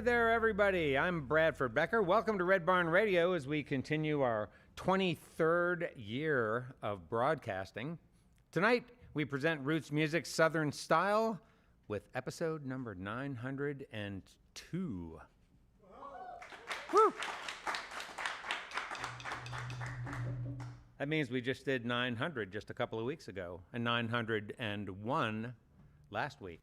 Hey there, everybody. I'm Bradford Becker. Welcome to Red Barn Radio as we continue our 23rd year of broadcasting. Tonight, we present Roots Music Southern Style with episode number 902. Woo! That means we just did 900 just a couple of weeks ago and 901 last week.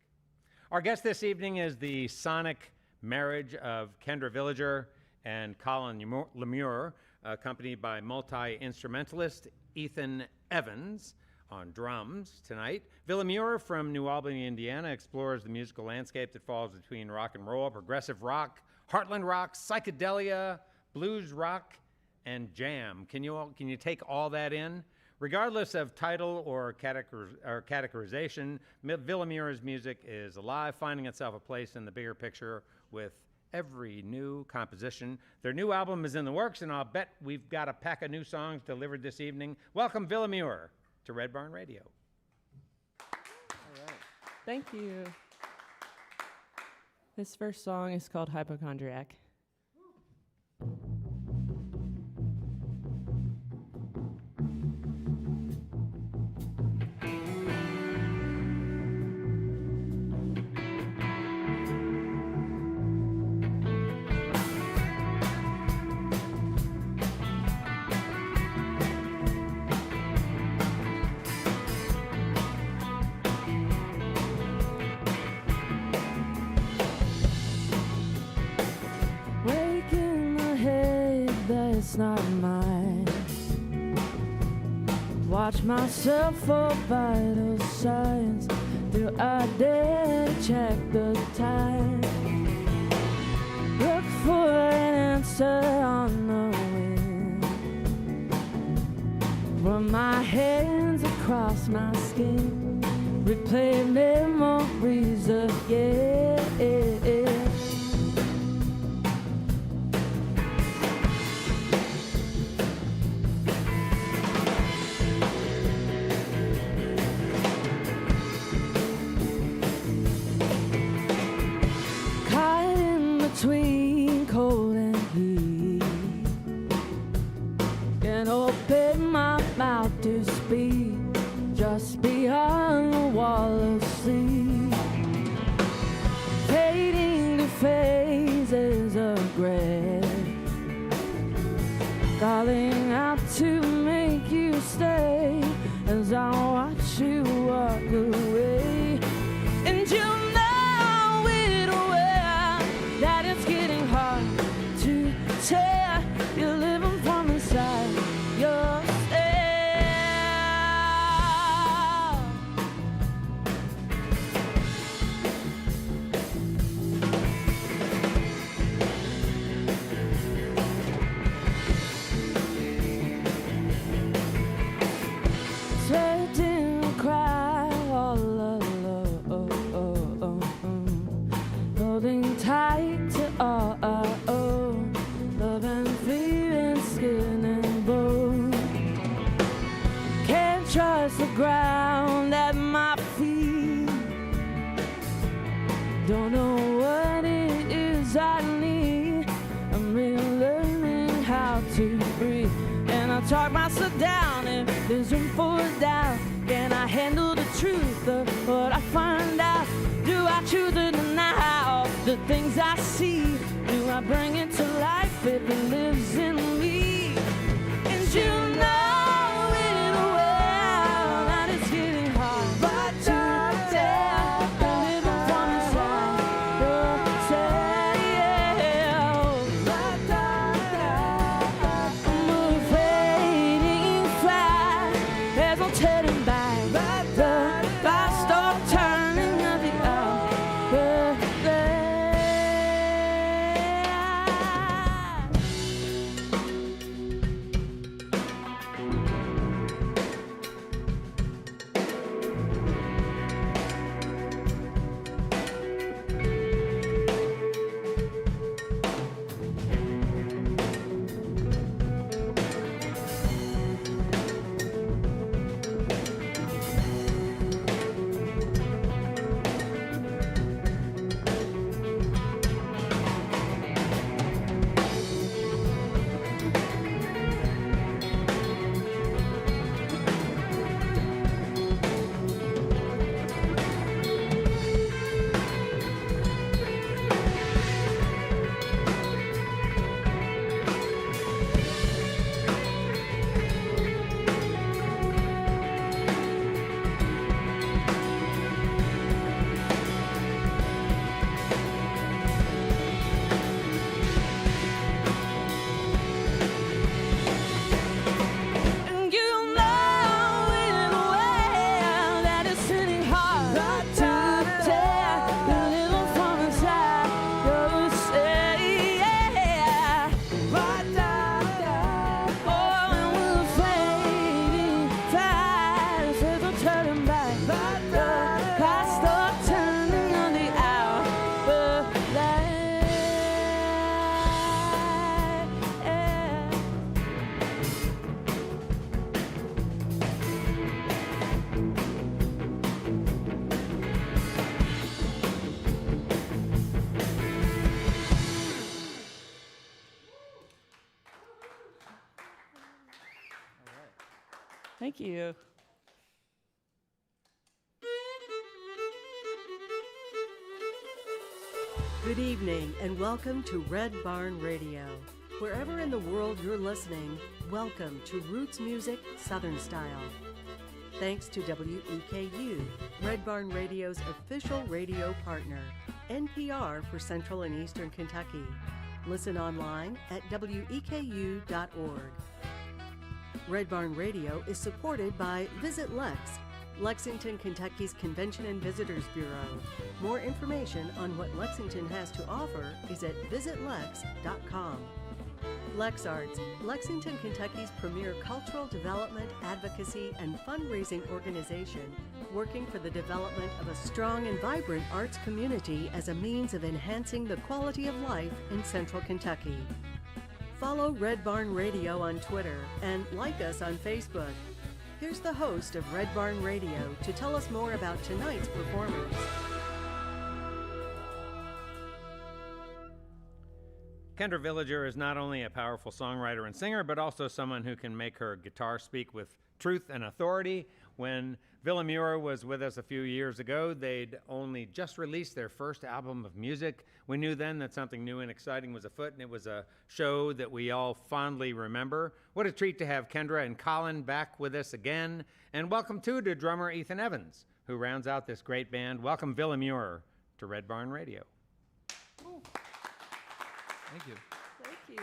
Our guest this evening is the sonic marriage of Kendra Villiger and Colin LaMure, accompanied by multi-instrumentalist Ethan Evans on drums tonight. Villa Mure from New Albany, Indiana, explores the musical landscape that falls between rock and roll, progressive rock, heartland-rock, psychedelia, blues rock, and jam. Can you take all that in? Regardless of title or categorization, Villa Mure's music is alive, finding itself a place in the bigger picture with every new composition. Their new album is in the works, and I'll bet we've got a pack of new songs delivered this evening. Welcome, Villa Mure, to Red Barn Radio. All right. Thank you. This first song is called Hypochondriac. It's not mine. Watch myself for vital signs. Do I dare check the time? Look for an answer on the wind. Run my hands across my skin. Replay memories of yesterday. Between cold and heat, can't open my mouth to speak, just beyond the wall of sleep, fading to phases of gray, calling out to make you stay as I watch you walk away. And you that it's getting hard to tell. You're living from inside yourself. Sweating to cry all alone, holding tight to all our own, love and feeling, skin and bone. Can't trust the ground at my feet. Don't know what it is I need. I'm relearning how to breathe. And I talk myself down if there's room for doubt. Can I handle the truth of what I find out? Do I choose to deny the things I see? Do I bring it to life if it lives in me? And you know it well that it's getting hard to tell. You're living from inside yourself. Move fading fast, there's no turning back. The fast stop turning of the hour. Thank you. Good evening and welcome to Red Barn Radio. Wherever in the world you're listening, welcome to Roots Music Southern Style. Thanks to WEKU, Red Barn Radio's official radio partner, NPR for Central and Eastern Kentucky. Listen online at weku.org. Red Barn Radio is supported by Visit Lex, Lexington, Kentucky's Convention and Visitors Bureau. More information on what Lexington has to offer is at visitlex.com. LexArts, Lexington, Kentucky's premier cultural development, advocacy, and fundraising organization, working for the development of a strong and vibrant arts community as a means of enhancing the quality of life in Central Kentucky. Follow Red Barn Radio on Twitter and like us on Facebook. Here's the host of Red Barn Radio to tell us more about tonight's performers. Kendra Villiger is not only a powerful songwriter and singer, but also someone who can make her guitar speak with truth and authority. When Villa Mure was with us a few years ago, they'd only just released their first album of music. We knew then that something new and exciting was afoot, and it was a show that we all fondly remember. What a treat to have Kendra and Colin back with us again. And welcome, too, to drummer Ethan Evans, who rounds out this great band. Welcome, Villa Mure, to Red Barn Radio. Thank you. Thank you.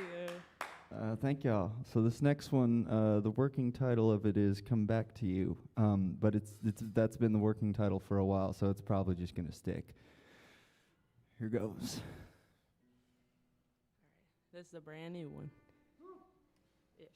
Thank y'all. So this next one, the working title of it is "Come Back to You," but that's been the working title for a while, so it's probably just gonna stick. Here goes. This is a brand new one. Ish.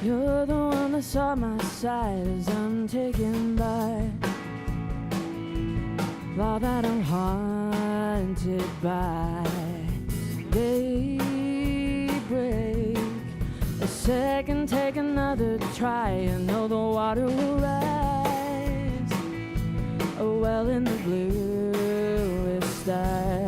You're the one that's on my side as I'm taken by all that I'm haunted by. Daybreak, a second, take another try. You know the water will rise, a well in the bluest sky.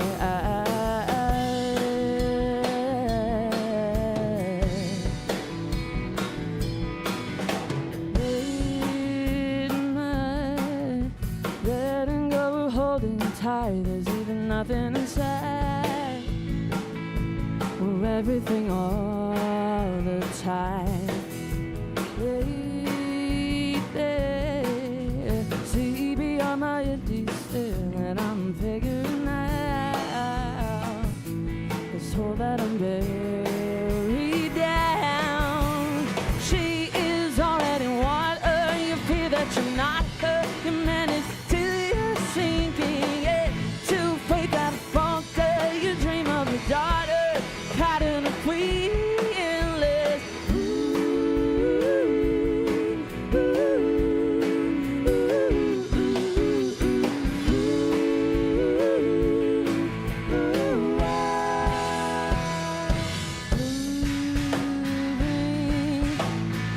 There's even nothing inside. We're everything all the time. Wait there, see beyond my empty stare, and I'm figuring out this hole that I'm buried down. She is already water. You feel that you're not her. You manage till you're sinking. Daughter, pattern of queenless.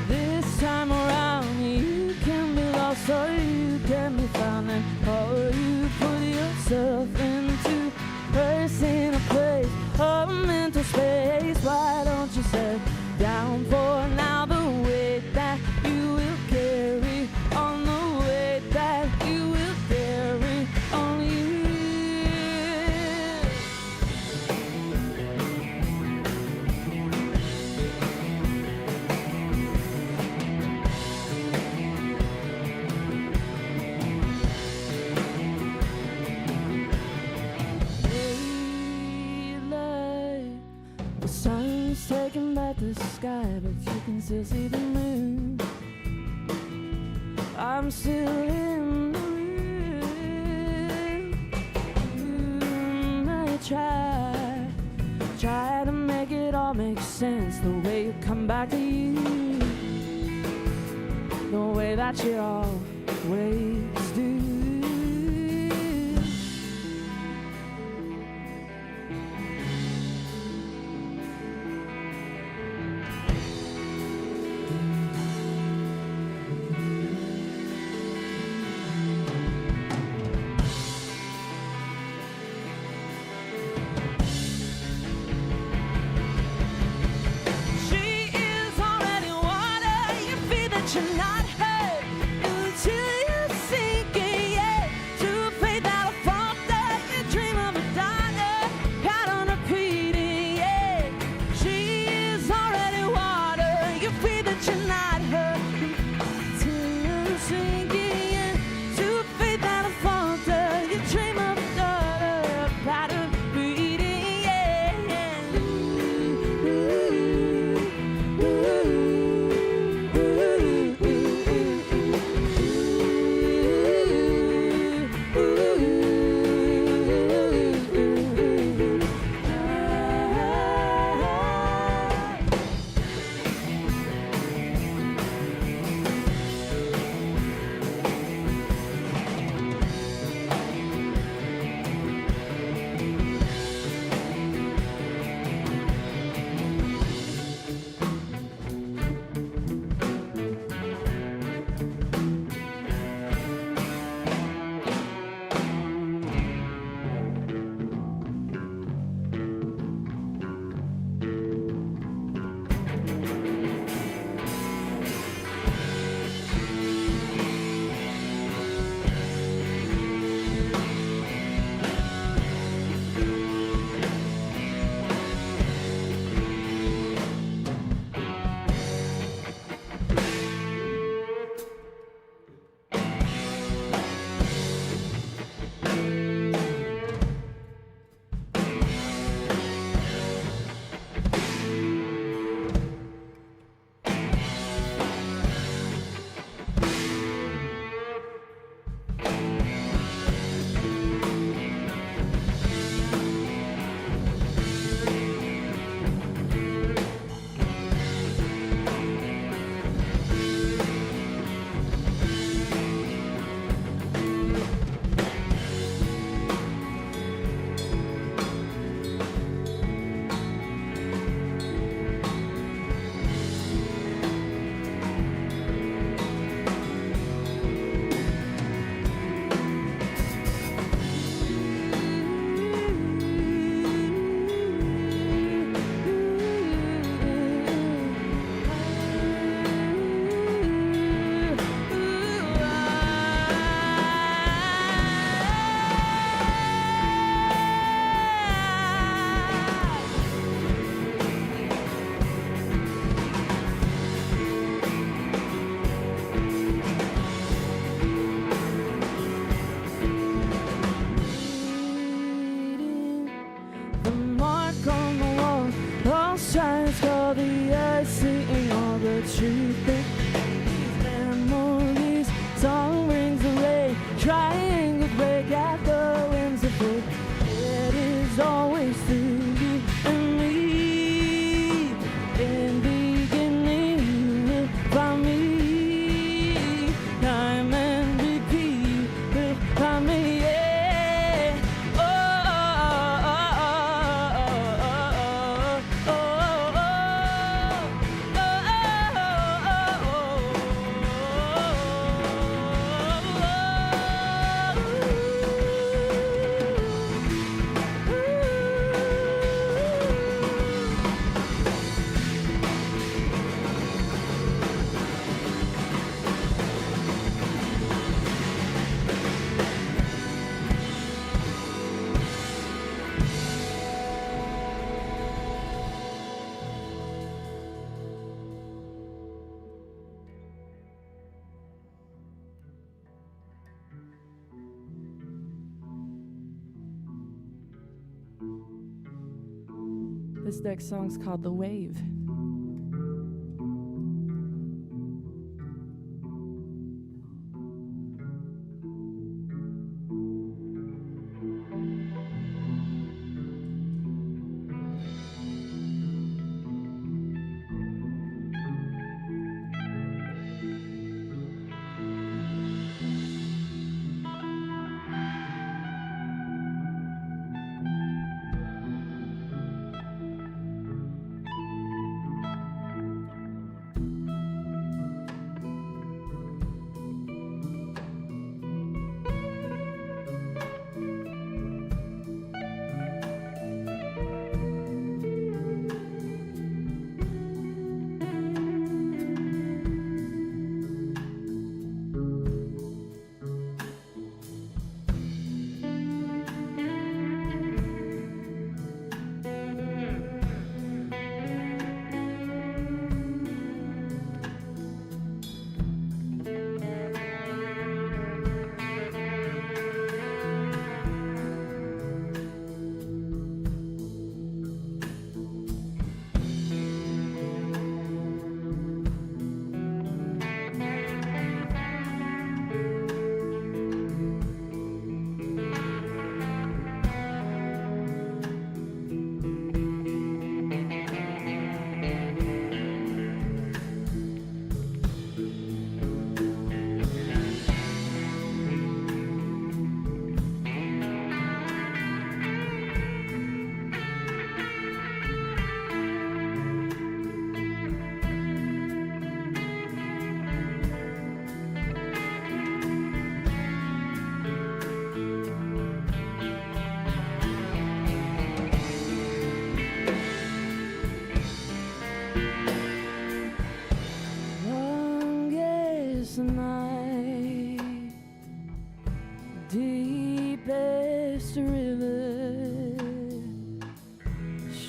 This time around, you can be lost or you can be found, or you put yourself into person, a place, a mental space. Why don't you sit down for now? The weight that you will carry on, the weight that you will carry on you. Sun's taking back the sky, but you can still see the moon. I'm still in the room. try to make it all make sense. The way you come back to you, the way that you always do. You're not hurt until you sink it, yeah. To faith that'll falter, you dream of a daughter, pattern repeating, yeah. She is already water, you feel that you're not hurt until you sink it, yeah. To faith that'll falter, you dream of a daughter, pattern repeating, yeah. Signs call the icing all the truth. These memories, song rings away, triangle break at the winds of fate. It is always through you and me. In beginning, by me, time and repeat, by me. This next song's called The Wave.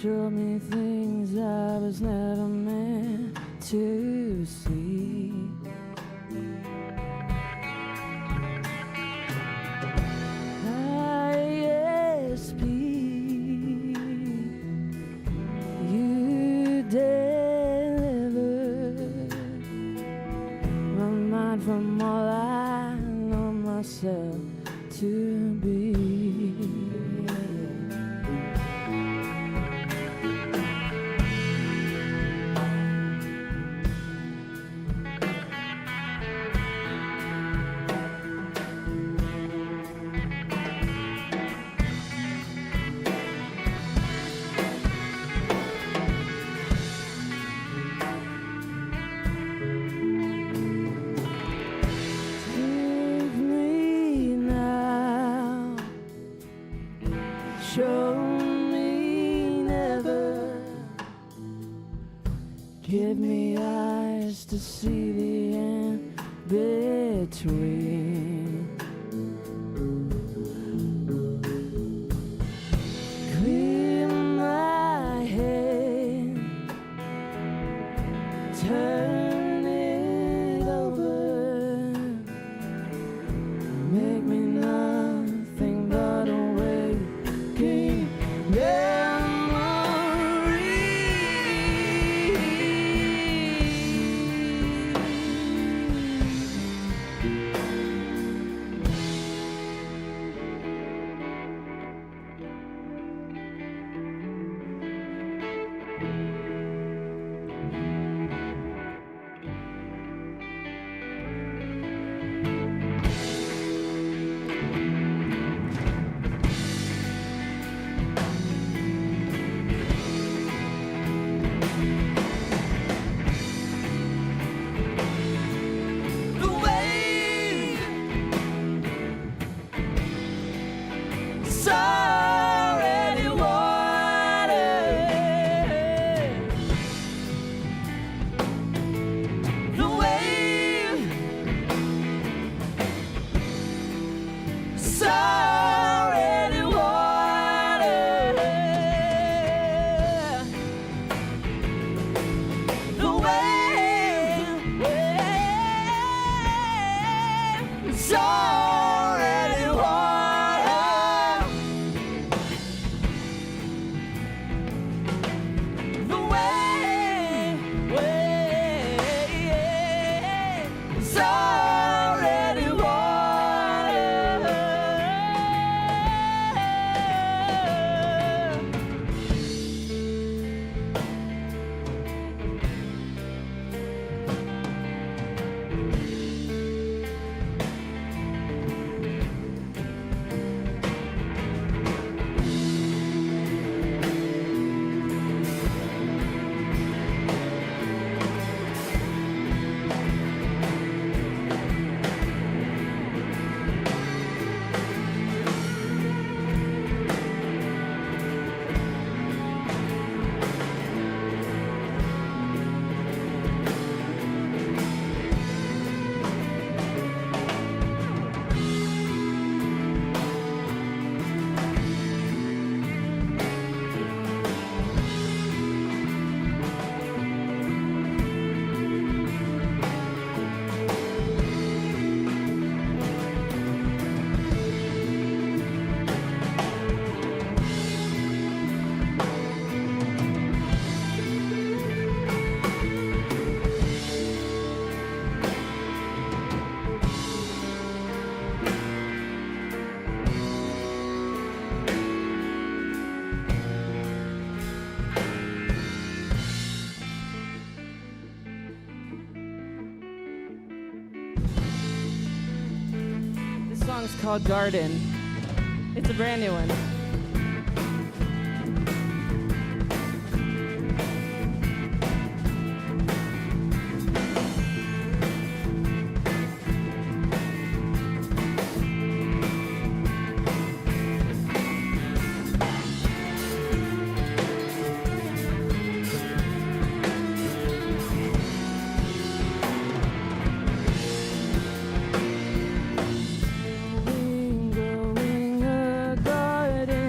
show me things I was never meant to see. ISP, you delivered my mind from all I know myself to be. Take me now, show me never, give me eyes to see the end between. Clear my head, turn it over, make me nothing but a waking song's called Garden. It's a brand new one. Growing a garden.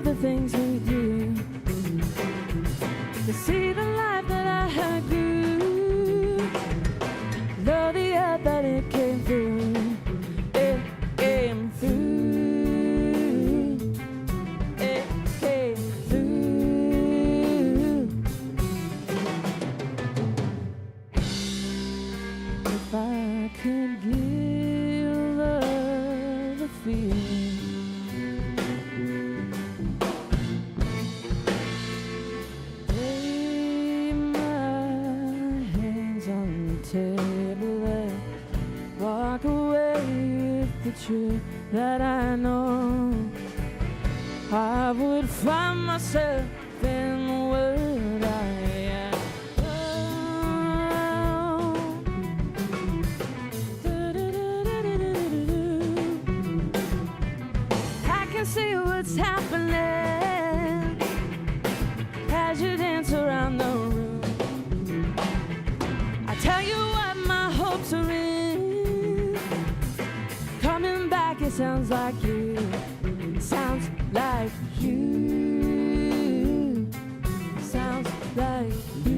the things we do, to see the life that I had grew, love the earth that it came through, it came through, it came through. If I could give love a feeling, lay my hands on the table and walk away with the truth that I know, I would find myself in the world I am. I can see what's happening as you dance around the room. I tell you what my hopes are in. Coming back, it sounds like you. It sounds like you. Sounds like you.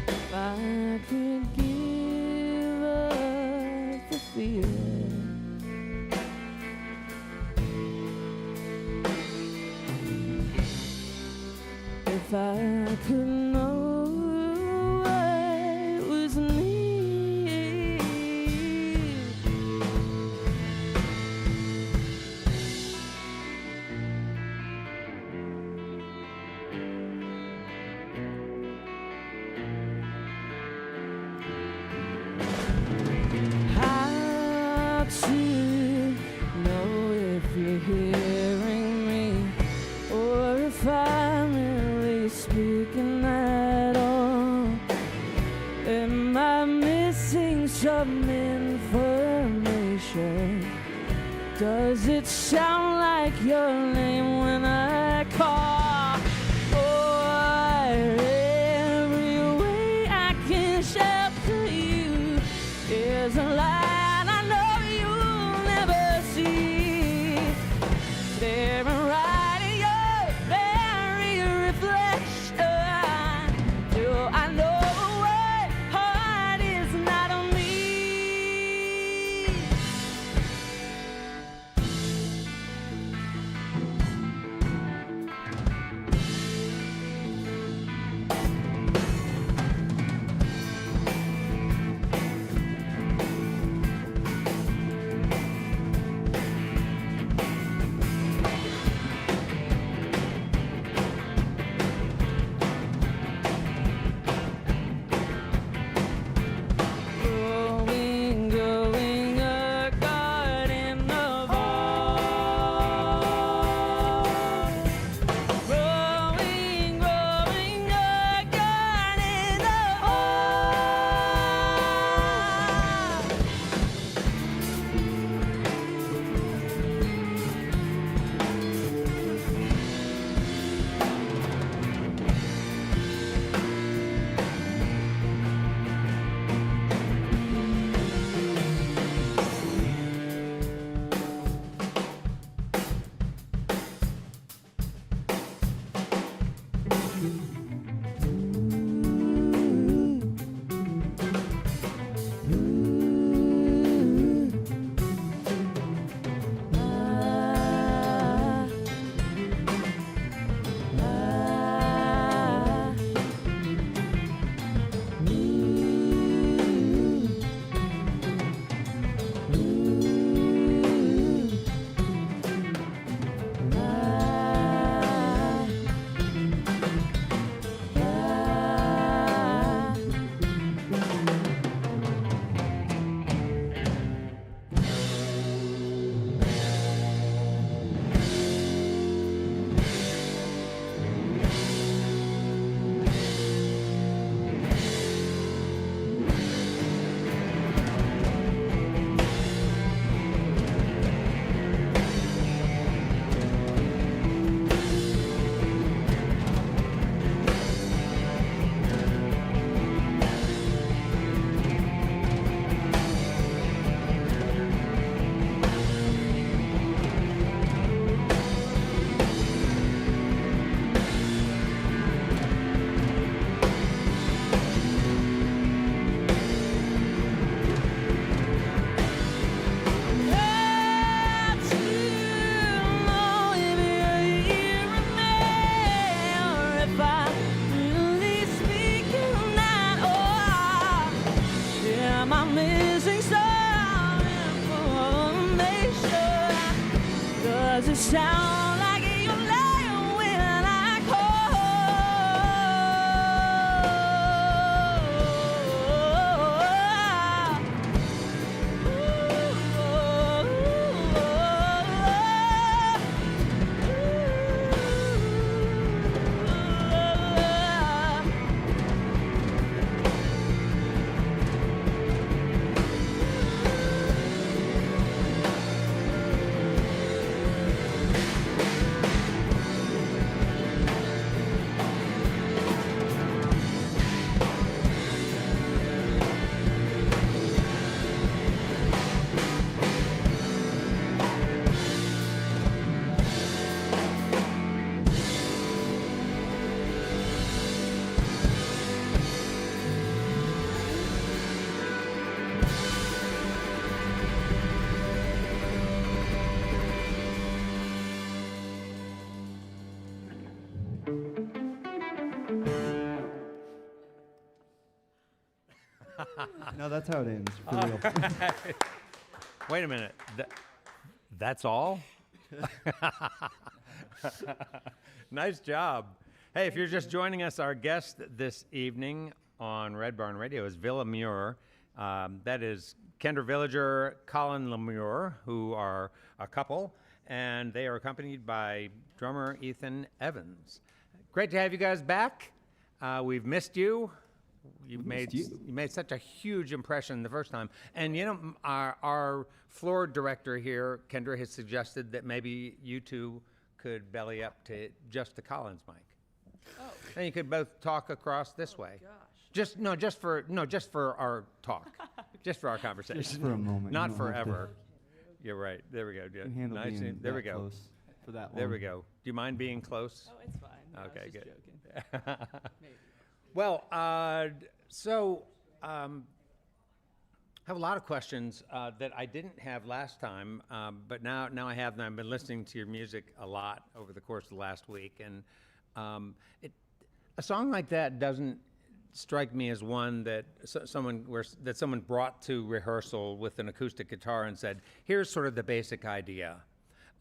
If I could give up the feeling, if I could know what was near. How to know if you're hearing me, or if I'm really speaking at all? Am I missing some information? Does it sound like your name when I call? Or every way I can shelter you is a light I know you'll never see. Staring right at your very reflection, do I know what heart is not on me? Does it sound like you're lying when I call? No, that's how it ends. For real. Wait a minute. That's all? Nice job. Hey, if you're just joining us, our guest this evening on Red Barn Radio is Villa Mure. That is Kendra Villiger, Colin LaMure, who are a couple, and they are accompanied by drummer Ethan Evans. Great to have you guys back. We've missed you. You made such a huge impression the first time. And you know, our floor director here, Kendra, has suggested that maybe you two could belly up to just the Collins mic. Oh. And you could both talk across this way. Gosh. Just for our talk. Just for our conversation. Just for a moment. Not forever. You're right. There we go. Yeah. Nice. There we go. Close for that there one. we go. Do you mind being close? Oh, it's fine. No, Okay, I was just good. joking. Maybe. Well, I have a lot of questions that I didn't have last time, but now I have them. I've been listening to your music a lot over the course of the last week, and a song like that doesn't strike me as one that someone brought to rehearsal with an acoustic guitar and said, "Here's sort of the basic idea."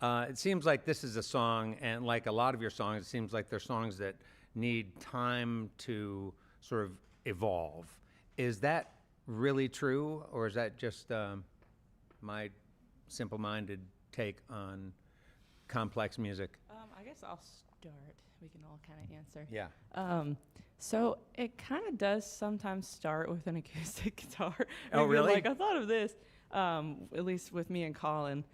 It seems like this is a song, and like a lot of your songs, it seems like they're songs that need time to sort of evolve. Is that really true, or is that just my simple-minded take on complex music? I guess I'll start. We can all kind of answer. Yeah. So it kind of does sometimes start with an acoustic guitar. Oh, really? Like, I thought of this, at least with me and Colin.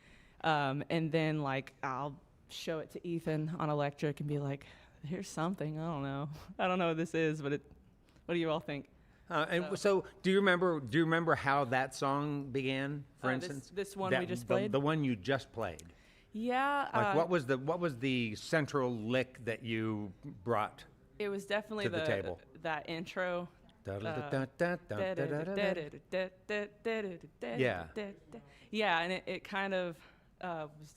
And then, like, I'll show it to Ethan on electric and be like, here's something. I don't know what this is, but what do you all think? So do you remember how that song began, for instance? This one we just played? The one you just played. Yeah. Like, what was the central lick that you brought? It was definitely to the table? That intro. Yeah. Yeah, and it kind of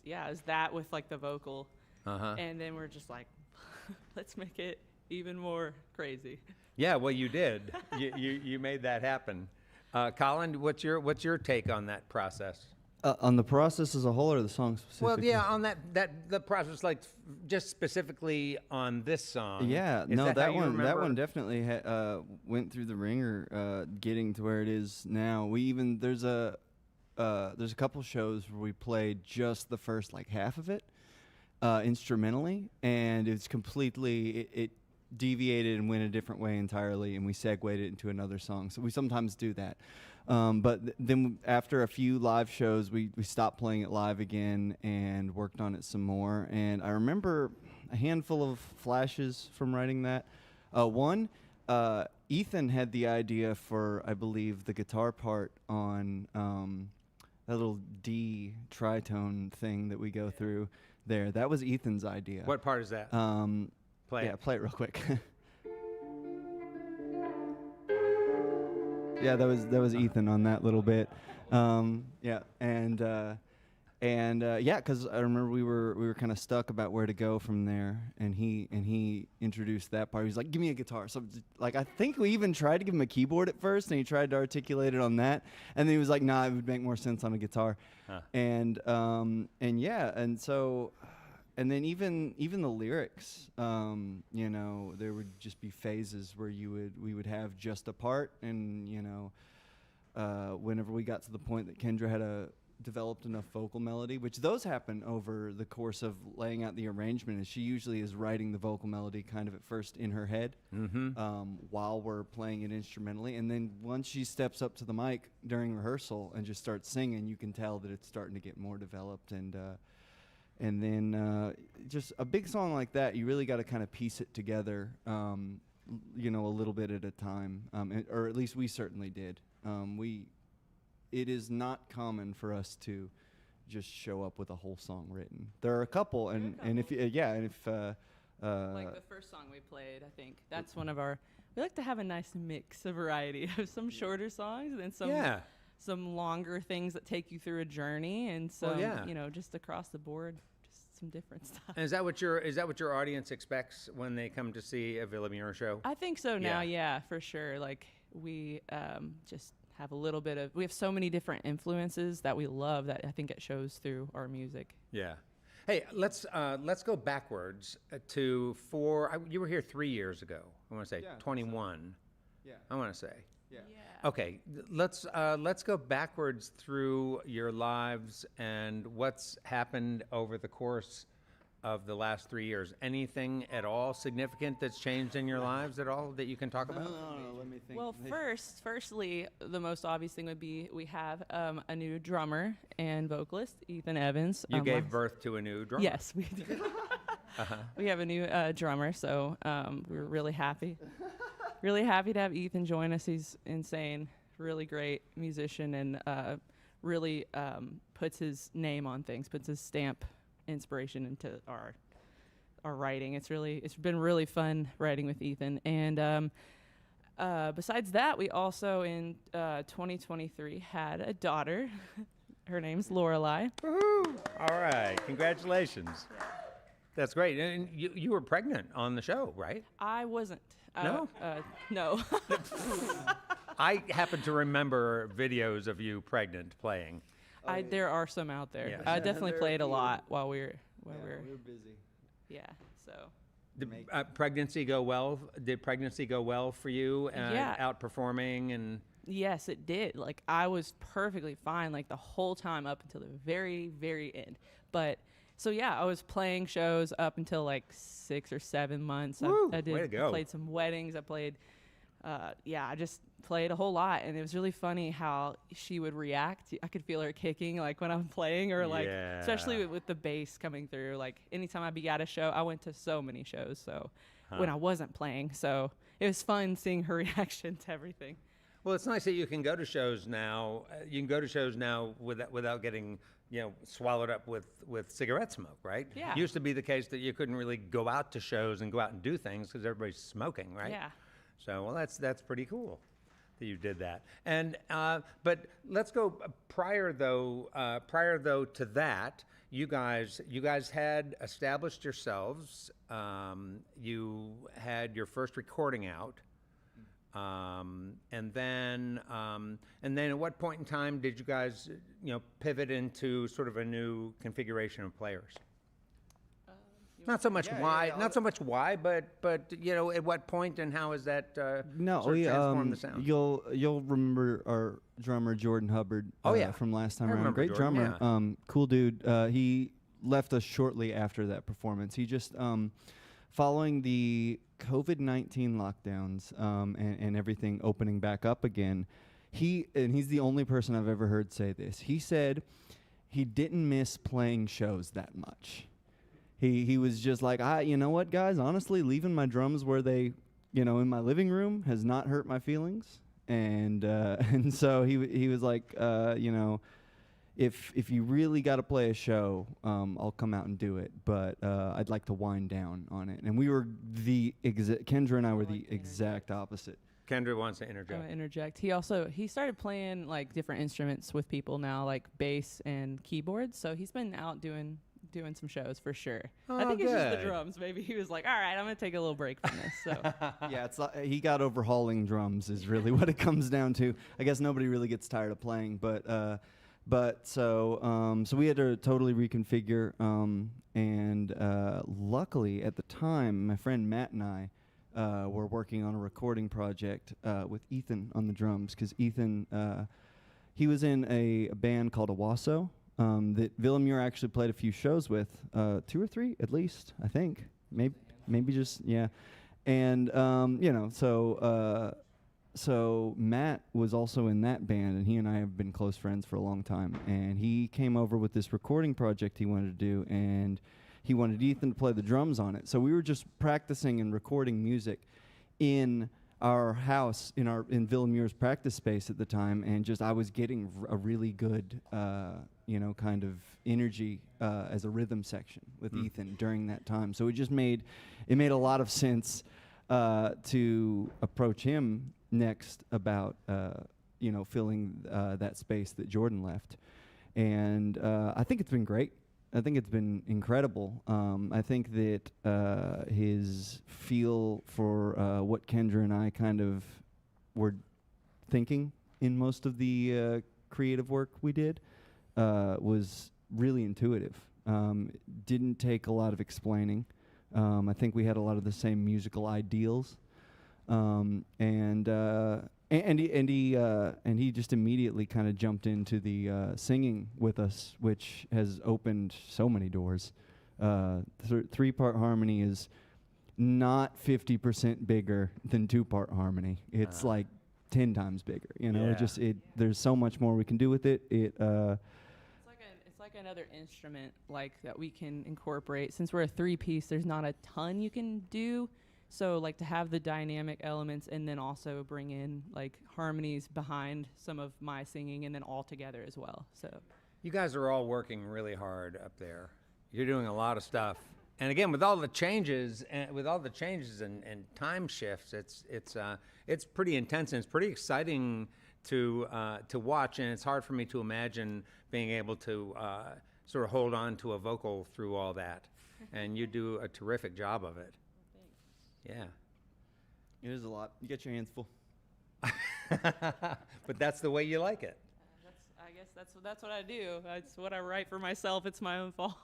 is that with like the vocal. Uh-huh. And then we're just like, let's make it even more crazy. Yeah, well, you did. you made that happen. Colin, what's your take on that process? On the process as a whole, or the song specifically? Well, yeah, on the process, like just specifically on this song. Yeah, Is that one definitely went through the ringer, getting to where it is now. There's a couple shows where we played just the first like half of it instrumentally, and it's completely it deviated and went a different way entirely, and we segued it into another song. So we sometimes do that. But then after a few live shows, we stopped playing it live again and worked on it some more. And I remember a handful of flashes from writing that. One, Ethan had the idea for, I believe, the guitar part on that little D tritone thing that we go through there. That was Ethan's idea. What part is that? Play it. Play it real quick. Yeah, that was Ethan on that little bit. And And yeah, because I remember we were kind of stuck about where to go from there, and he introduced that part. He was like, "Give me a guitar." So like I think we even tried to give him a keyboard at first, and he tried to articulate it on that, and then he was like, "Nah, it would make more sense on a guitar." And yeah, and so. And then even the lyrics, you know, there would just be phases where we would have just a part, and you know, whenever we got to the point that Kendra had developed enough vocal melody, which those happen over the course of laying out the arrangement, and she usually is writing the vocal melody kind of at first in her head, while we're playing it instrumentally, and then once she steps up to the mic during rehearsal and just starts singing, you can tell that it's starting to get more developed. And then just a big song like that, you really got to kind of piece it together, you know, a little bit at a time, or at least we certainly did. It is not common for us to just show up with a whole song written. There are a couple, and if like the first song we played, I think that's one of our. We like to have a nice mix, a variety of some shorter songs and then some longer things that take you through a journey, and some you know, just across the board. Some different stuff. And is that what your audience expects when they come to see a Villa Mure show? I think so now, yeah, for sure. Like we just have a little bit of, we have so many different influences that we love that I think it shows through our music. Yeah. Hey, let's go backwards to you were here 3 years ago. I want to say 21. Yeah. I want to say. Yeah. Okay, let's go backwards through your lives and what's happened over the course of the last 3 years. Anything at all significant that's changed in your lives at all that you can talk about? No, let me think. Well, firstly, the most obvious thing would be we have a new drummer and vocalist, Ethan Evans. You gave birth to a new drummer. Yes, we did. We have a new drummer, so we're really happy. Really happy to have Ethan join us. He's insane, really great musician, and really puts his name on things, puts his stamp inspiration into our writing. It's been really fun writing with Ethan. And besides that, we also in 2023 had a daughter. Her name's Lorelei. Woohoo! All right, congratulations. That's great. And you were pregnant on the show, right? I wasn't. No? No. I happen to remember videos of you pregnant playing. There are some out there. Yeah. I definitely played a lot while we were we were busy. Yeah. So. Did pregnancy go well? Did pregnancy go well for you? Yeah. Outperforming and. Yes, it did. Like I was perfectly fine, like the whole time up until the very, very end. But. So yeah, I was playing shows up until like 6 or 7 months. Woo, I did. way to go. I played some weddings. I played. I just played a whole lot, and it was really funny how she would react. I could feel her kicking, like when I'm playing, or like especially with the bass coming through. Like anytime I'd be at a show, I went to so many shows. So when I wasn't playing, so it was fun seeing her reaction to everything. Well, it's nice that you can go to shows now. You can go to shows now without getting, swallowed up with cigarette smoke, right? Yeah. It used to be the case that you couldn't really go out to shows and go out and do things because everybody's smoking, right? Yeah. So, well, that's pretty cool that you did that. And but let's go prior though to that. You guys had established yourselves. You had your first recording out. And then at what point in time did you guys, pivot into sort of a new configuration of players? Not so much why, but at what point and how is that sort of transformed the sound? You'll remember our drummer Jordan Hubbard. From last time around. Great Jordan, drummer, cool dude. He left us shortly after that performance. He just following the COVID-19 lockdowns and everything opening back up again, he's the only person I've ever heard say this. He said he didn't miss playing shows that much. He was just like, you know what, guys? Honestly, leaving my drums where they, in my living room has not hurt my feelings. And so he was like, if you really got to play a show, I'll come out and do it. But I'd like to wind down on it. And we were Kendra and I were the exact opposite. Kendra wants to I'm interject. gonna interject. He started playing like different instruments with people now, like bass and keyboards. So he's been out doing some shows for sure. I Oh, think it's just the good. drums. Maybe he was like, all right, I'm gonna take a little break from this. So Yeah, it's like he got overhauling drums is really what it comes down to. I guess nobody really gets tired of playing, but so we had to totally reconfigure, and luckily at the time, my friend Matt and I were working on a recording project with Ethan on the drums, because Ethan he was in a band called Owasso that Villa Mure actually played a few shows with, 2 or 3 at least, I think, maybe just yeah, and so Matt was also in that band, and he and I have been close friends for a long time. And he came over with this recording project he wanted to do, and he wanted Ethan to play the drums on it. So we were just practicing and recording music in our house, in Villa Mure's practice space at the time, and just I was getting a really good, kind of energy as a rhythm section with Ethan during that time. So it made a lot of sense to approach him next about filling that space that Jordan left, and I think it's been great. I think it's been incredible. I think that his feel for what Kendra and I kind of were thinking in most of the creative work we did was really intuitive. Didn't take a lot of explaining. I think we had a lot of the same musical ideals. And he just immediately kind of jumped into the singing with us, which has opened so many doors. 3-part harmony is not 50% bigger than 2-part harmony. It's like 10 times bigger. Yeah. There's so much more we can do with it. It's like another instrument like that we can incorporate. Since we're a 3-piece, there's not a ton you can do. So like to have the dynamic elements and then also bring in like harmonies behind some of my singing and then all together as well. So You guys are all working really hard up there. You're doing a lot of stuff. And again, with all the changes and time shifts, it's pretty intense, and it's pretty exciting to watch. And it's hard for me to imagine being able to sort of hold on to a vocal through all that. And you do a terrific job of it. Yeah. It is a lot. You get your hands full. But that's the way you like it. I guess that's what I do. It's what I write for myself. It's my own fault.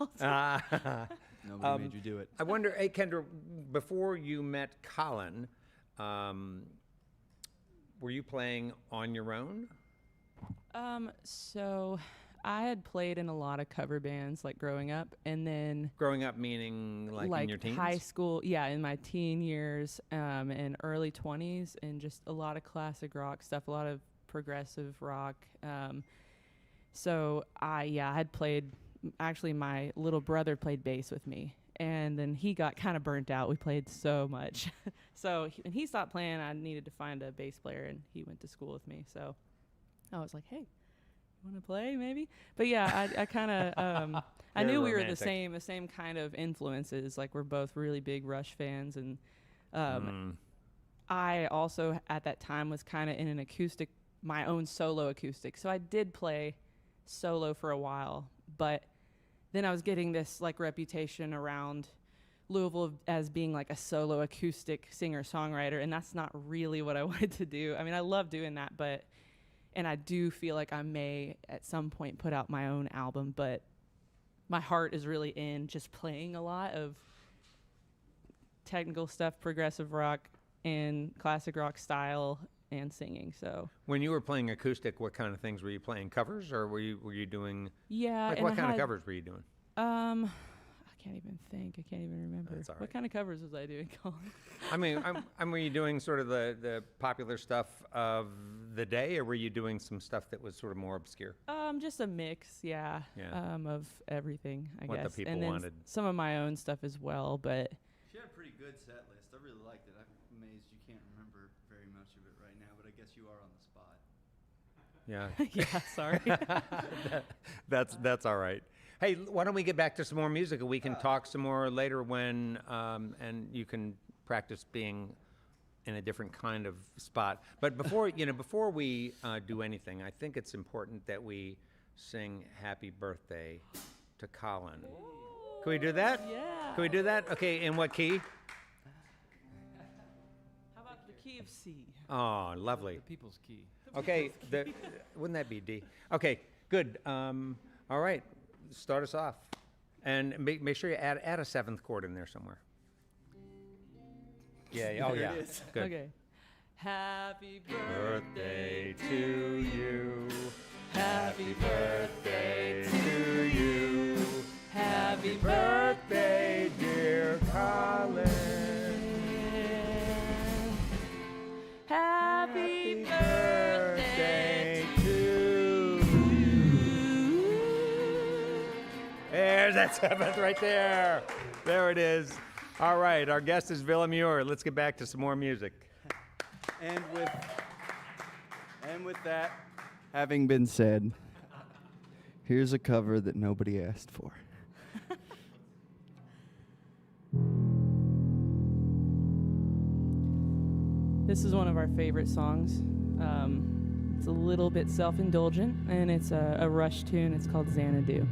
Nobody made you do it. I wonder, hey, Kendra, before you met Colin, were you playing on your own? So I had played in a lot of cover bands like growing up, and then Growing up meaning like in your teens? high school, yeah, in my teen years, and early 20s, and just a lot of classic rock stuff, a lot of progressive rock. So I had played, actually my little brother played bass with me, and then he got kind of burnt out. We played so much. So when he stopped playing, I needed to find a bass player, and he went to school with me. So I was like, hey, you want to play maybe? But yeah, I kind of, I knew we were the same kind of influences. Like we're both really big Rush fans, and I also at that time was kind of in an acoustic, my own solo acoustic. So I did play solo for a while, but then I was getting this like reputation around Louisville as being like a solo acoustic singer-songwriter, and that's not really what I wanted to do. I mean, I love doing that, and I do feel like I may at some point put out my own album, but my heart is really in just playing a lot of technical stuff, progressive rock and classic rock style, and singing. So when you were playing acoustic, what kind of things were you playing? Covers, or were you doing? Yeah. Like what kind of covers were you doing? I can't even think. I can't even remember. That's all right. What kind of covers was I doing, Colin? I mean, were you doing sort of the popular stuff of the day, or were you doing some stuff that was sort of more obscure? Just a mix, yeah. Of everything, I What guess. the people and then wanted. Some of my own stuff as well, but She had a pretty good set list. I really liked it. I'm amazed you can't remember very much of it right now, but I guess you are on the spot. Yeah. yeah, sorry. That's all right. Hey, why don't we get back to some more music, and we can talk some more later when and you can practice being in a different kind of spot. But before before we do anything, I think it's important that we sing "Happy Birthday" to Colin. Can we do that? Yeah. Can we do that? Okay. In what key? How about the key of C? Oh, lovely. The people's key. Okay. Wouldn't that be D? Okay. Good. All right. Start us off, and make sure you add a seventh chord in there somewhere. Yeah. Oh, There yeah. it is. Good. Okay. Happy Birthday to you. Happy birthday to you. Happy birthday, dear Colin. Happy birthday to you. There's that seventh right there. There it is. All right, our guest is Villa Mure. Let's get back to some more music. And with that having been said, here's a cover that nobody asked for. This is one of our favorite songs. It's a little bit self-indulgent, and it's a Rush tune. It's called Xanadu.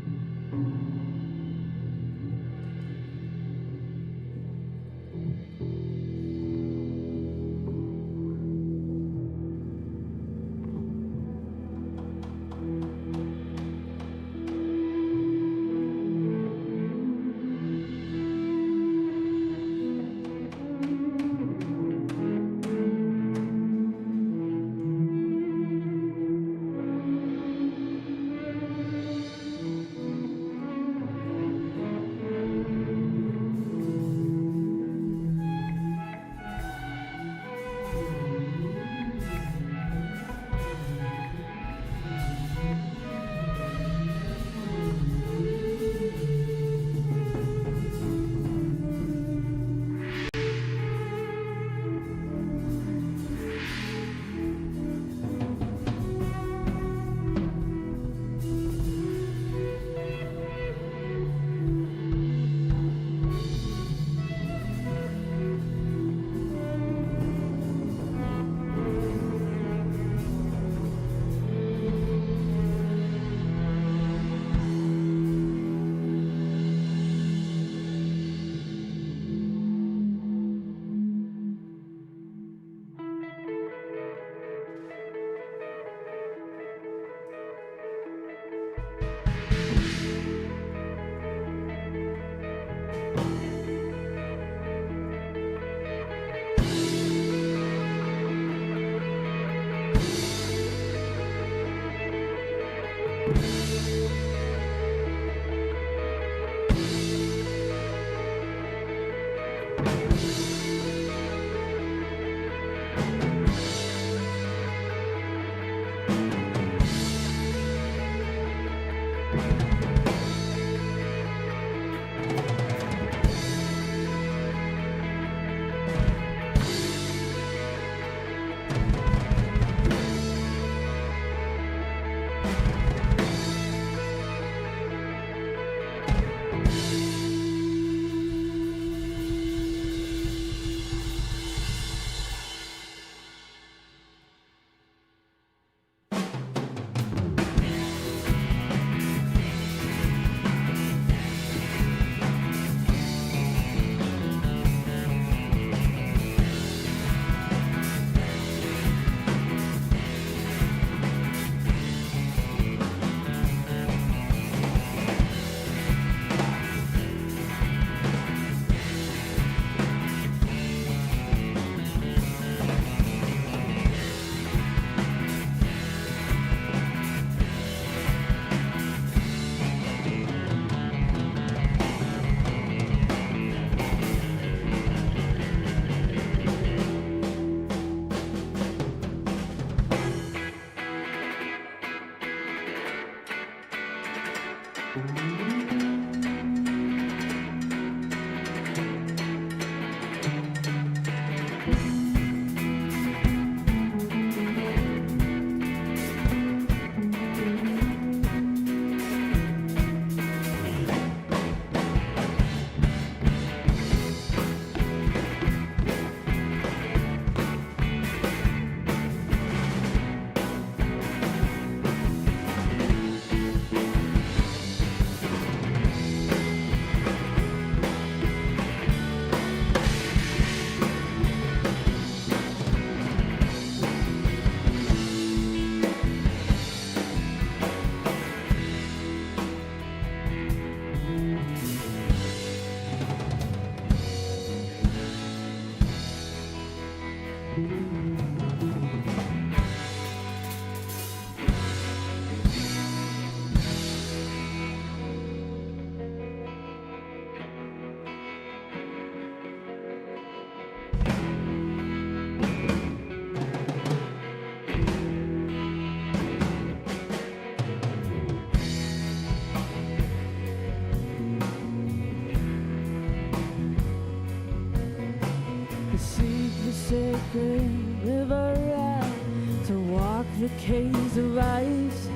sacred river ride, to walk the caves of ice,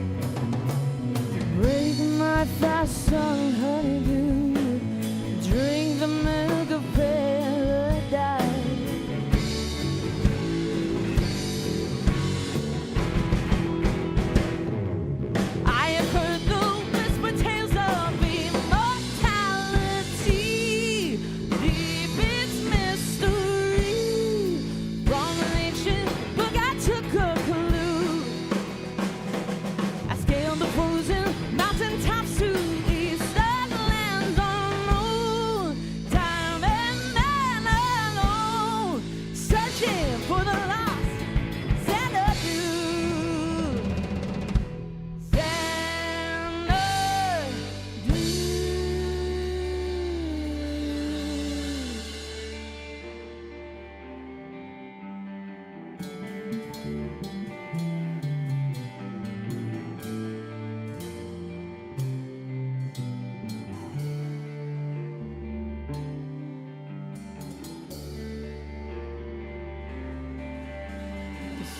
to break my fast on honeydew, drink the milk of paradise. I have heard the whispered tales of immortality, deepest mystery. From an ancient book I took a clue. I scaled the frozen mountain tops to eastern lands unknown. Time and man alone, searching for the lost Xanadu.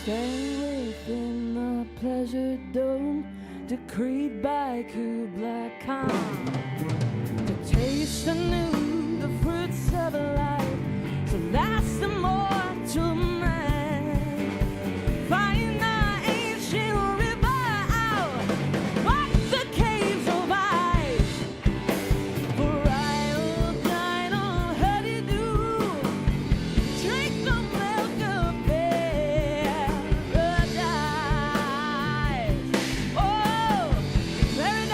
Stay within the pleasure dome, decreed by Kublai Khan, to taste anew the fruits of life, to last immortal man. Find the ancient river out, walk the caves of ice, for I'll dine on honeydew, drink the milk of paradise. Oh, paradise.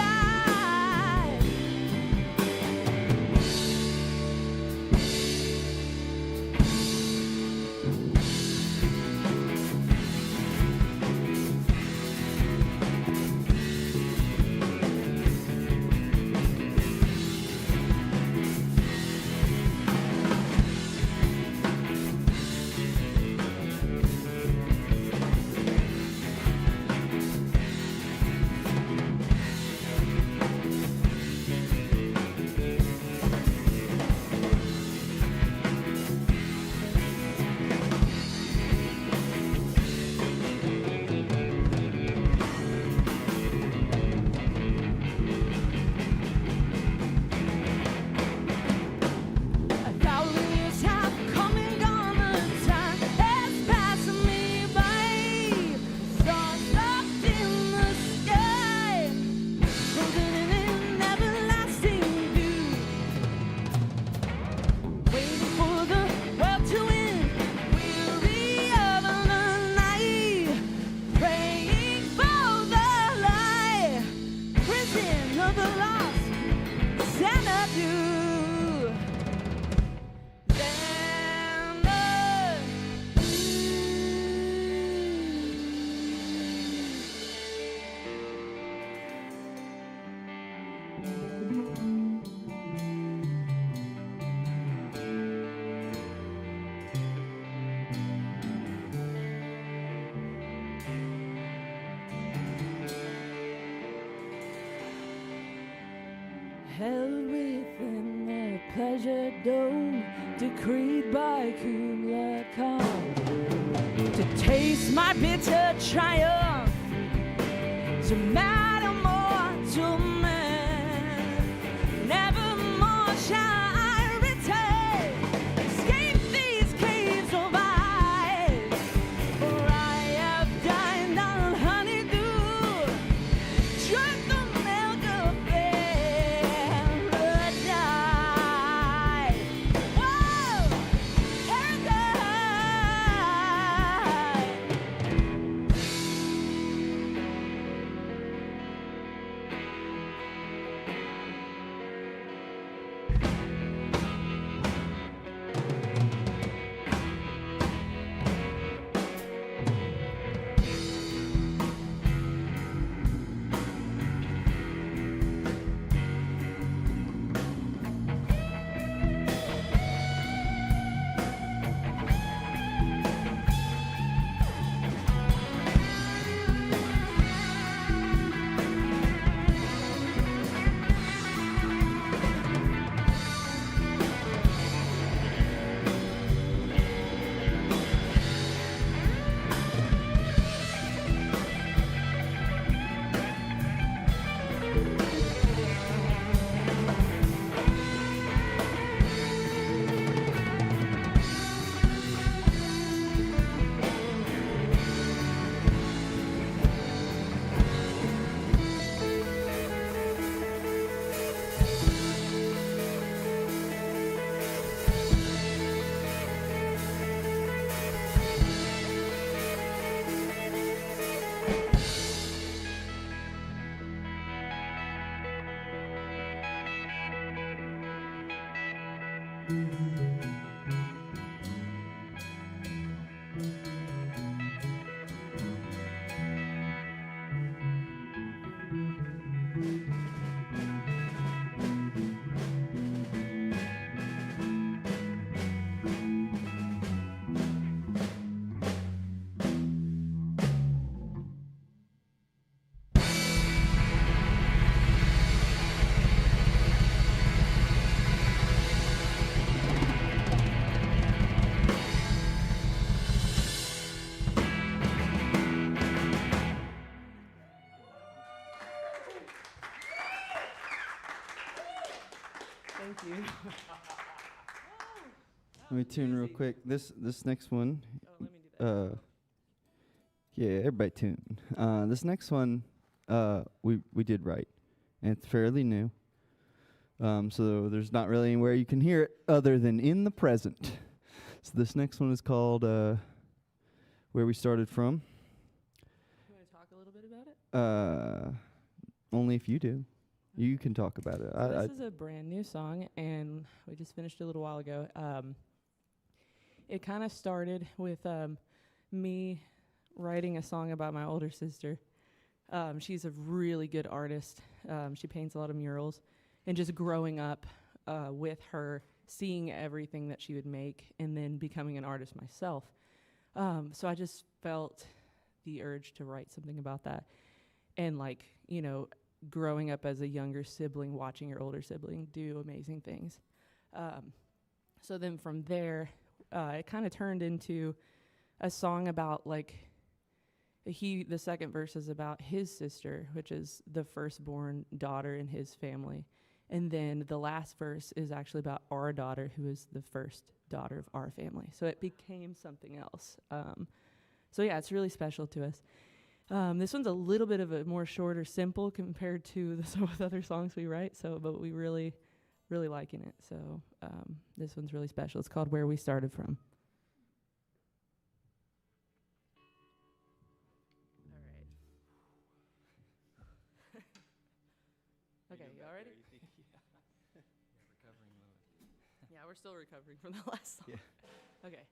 Held within the pleasure dome, decreed by Kublai Khan, to taste my bitter triumph, to mad immortal man. Nevermore shall I return, escape these caves of ice, for I have dined on honeydew, drunk the milk of paradise. Whoa, paradise. Thank you. Let me tune real quick. This next one. Let me do that. Yeah, everybody tune. This next one, we did right, and it's fairly new. So there's not really anywhere you can hear it other than in the present. So this next one is called Where We Started From. You want to talk a little bit about it? Only if you do. You can talk about it. So this is a brand new song, and we just finished it a little while ago. It kind of started with me writing a song about my older sister. She's a really good artist. She paints a lot of murals. And just growing up with her, seeing everything that she would make, and then becoming an artist myself. So I just felt the urge to write something about that. And growing up as a younger sibling, watching your older sibling do amazing things. So then from there, it kind of turned into a song about the second verse is about his sister, which is the firstborn daughter in his family. And then the last verse is actually about our daughter, who is the first daughter of our family. So it became something else. So yeah, it's really special to us. This one's a little bit of a more short or simple compared to some of the other songs we write. But we really, really liking it. So this one's really special. It's called Where We Started From. All right. Okay, you all ready? Yeah, we're still recovering from the last song. Yeah. Okay.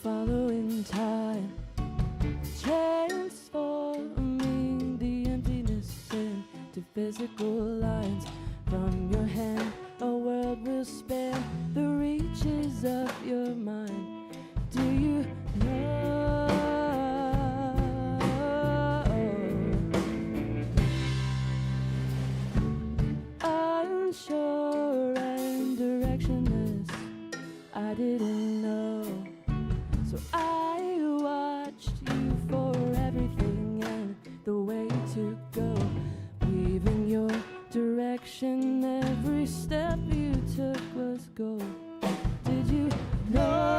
Follow in time, transforming the emptiness into physical lines. From your hand, a world will span the reaches of your mind. Do you know? Unsure and directionless, I didn't know. So I watched you for everything and the way to go, weaving your direction. Every step you took was gold. Did you know?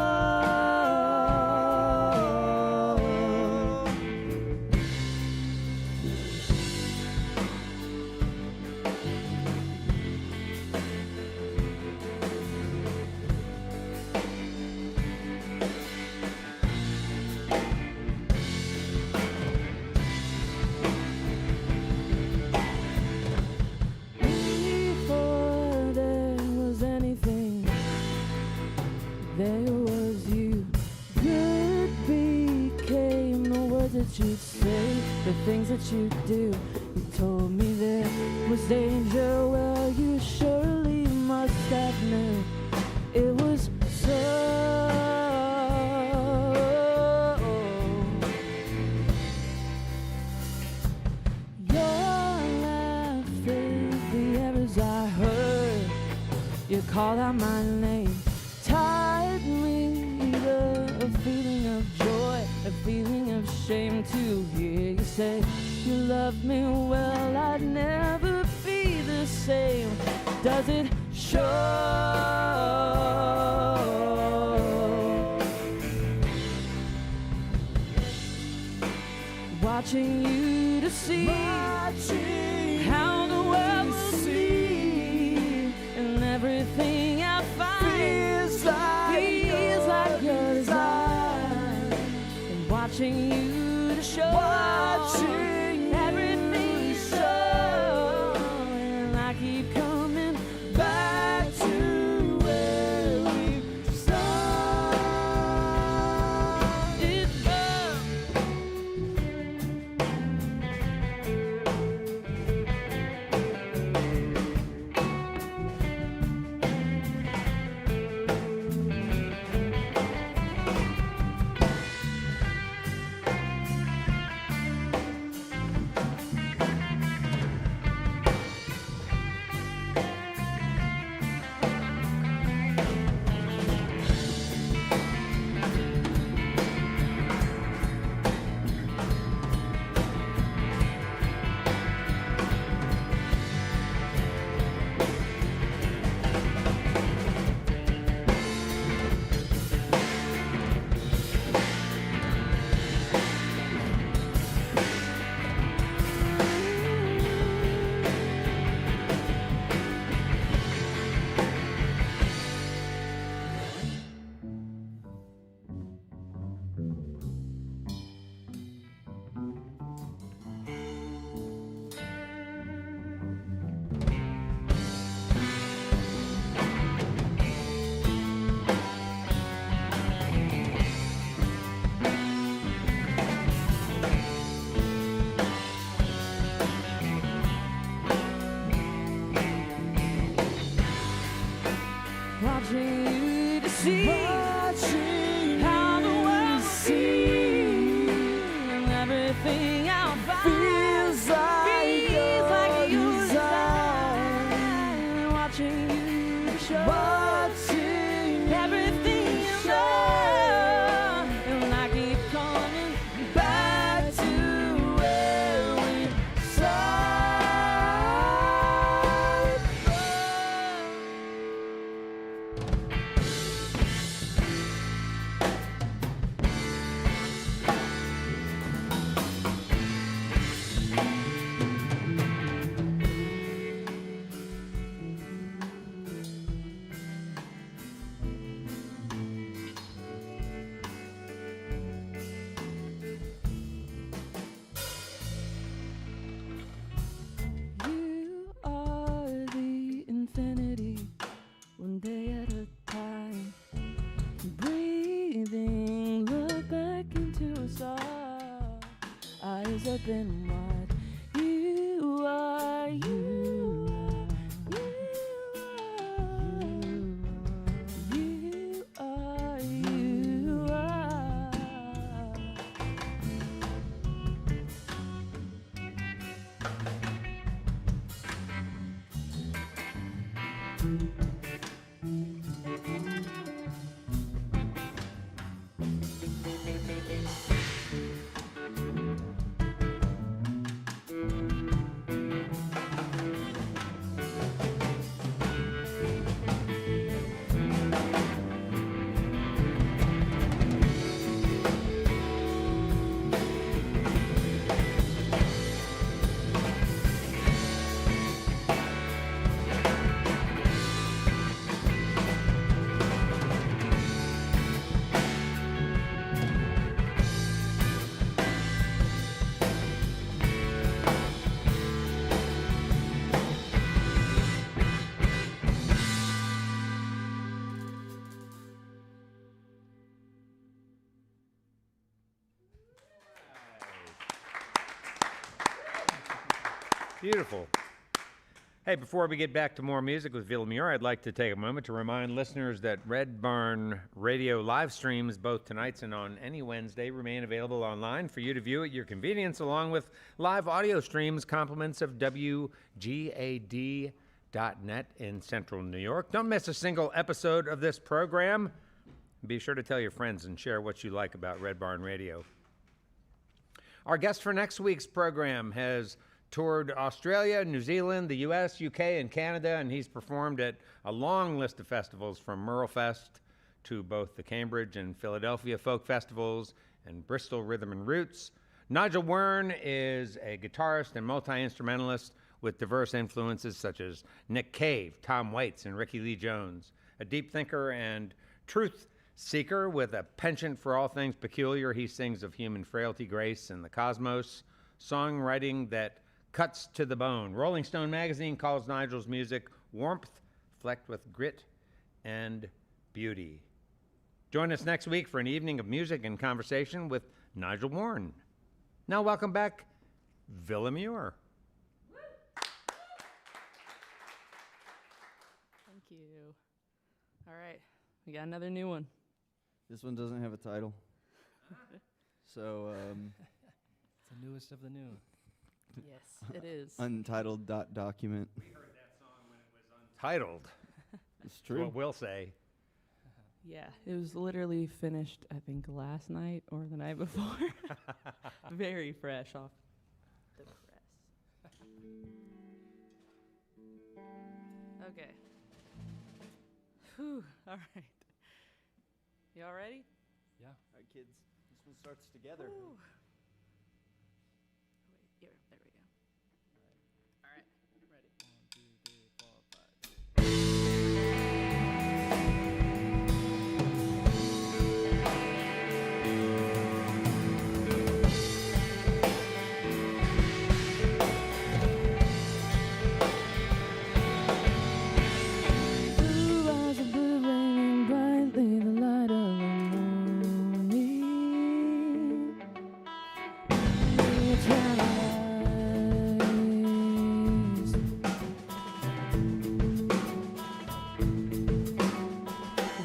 You'd say the things that you do. You told me there was danger. Well, you surely must have known it was so. Your laugh filled the air as I heard you call out my name. Tied me a feeling of joy, a feeling of shame to hear you say you love me. Well, I'd never be the same. does it show? Watching you to see how the world will see, and everything I find feels like your design. And watching you to show everything you show, and I keep coming back to where we started. Watching you to see how the world will see, and everything I'll find feels like your design. Watching you to show everything you know, and I keep coming back to where we started. You are the infinity, one day at a time. Breathing, look back into us all, eyes open wide. You are, you are, you are, you are. Beautiful. Hey, before we get back to more music with Villa Mure, I'd like to take a moment to remind listeners that Red Barn Radio live streams, both tonight's and on any Wednesday, remain available online for you to view at your convenience, along with live audio streams, compliments of WGAD.net in Central New York. Don't miss a single episode of this program. Be sure to tell your friends and share what you like about Red Barn Radio. Our guest for next week's program has toured Australia, New Zealand, the US, UK, and Canada, and he's performed at a long list of festivals from Merlefest to both the Cambridge and Philadelphia folk festivals and Bristol Rhythm and Roots. Nigel Wern is a guitarist and multi-instrumentalist with diverse influences such as Nick Cave, Tom Waits, and Ricky Lee Jones. A deep thinker and truth seeker with a penchant for all things peculiar, he sings of human frailty, grace, and the cosmos, songwriting that cuts to the bone. Rolling Stone magazine calls Nigel's music warmth flecked with grit and beauty. Join us next week for an evening of music and conversation with Nigel Wern. Now welcome back, Villa Mure. Thank you. All right, we got another new one. This one doesn't have a title. So, It's the newest of the new. Yes, it is. untitled document. We heard that song when it was untitled. It's Is true. what we'll say. Yeah, it was literally finished, I think, last night or the night before. Very fresh off the press. Okay. Whew, all right. You all ready? Yeah. All right, kids. This one starts together. Whew. Wait, here, there we go. All right, ready. 1, 2, 3, 4, 5. Blue eyes of blue raining brightly, the light of the morning. Eternalized.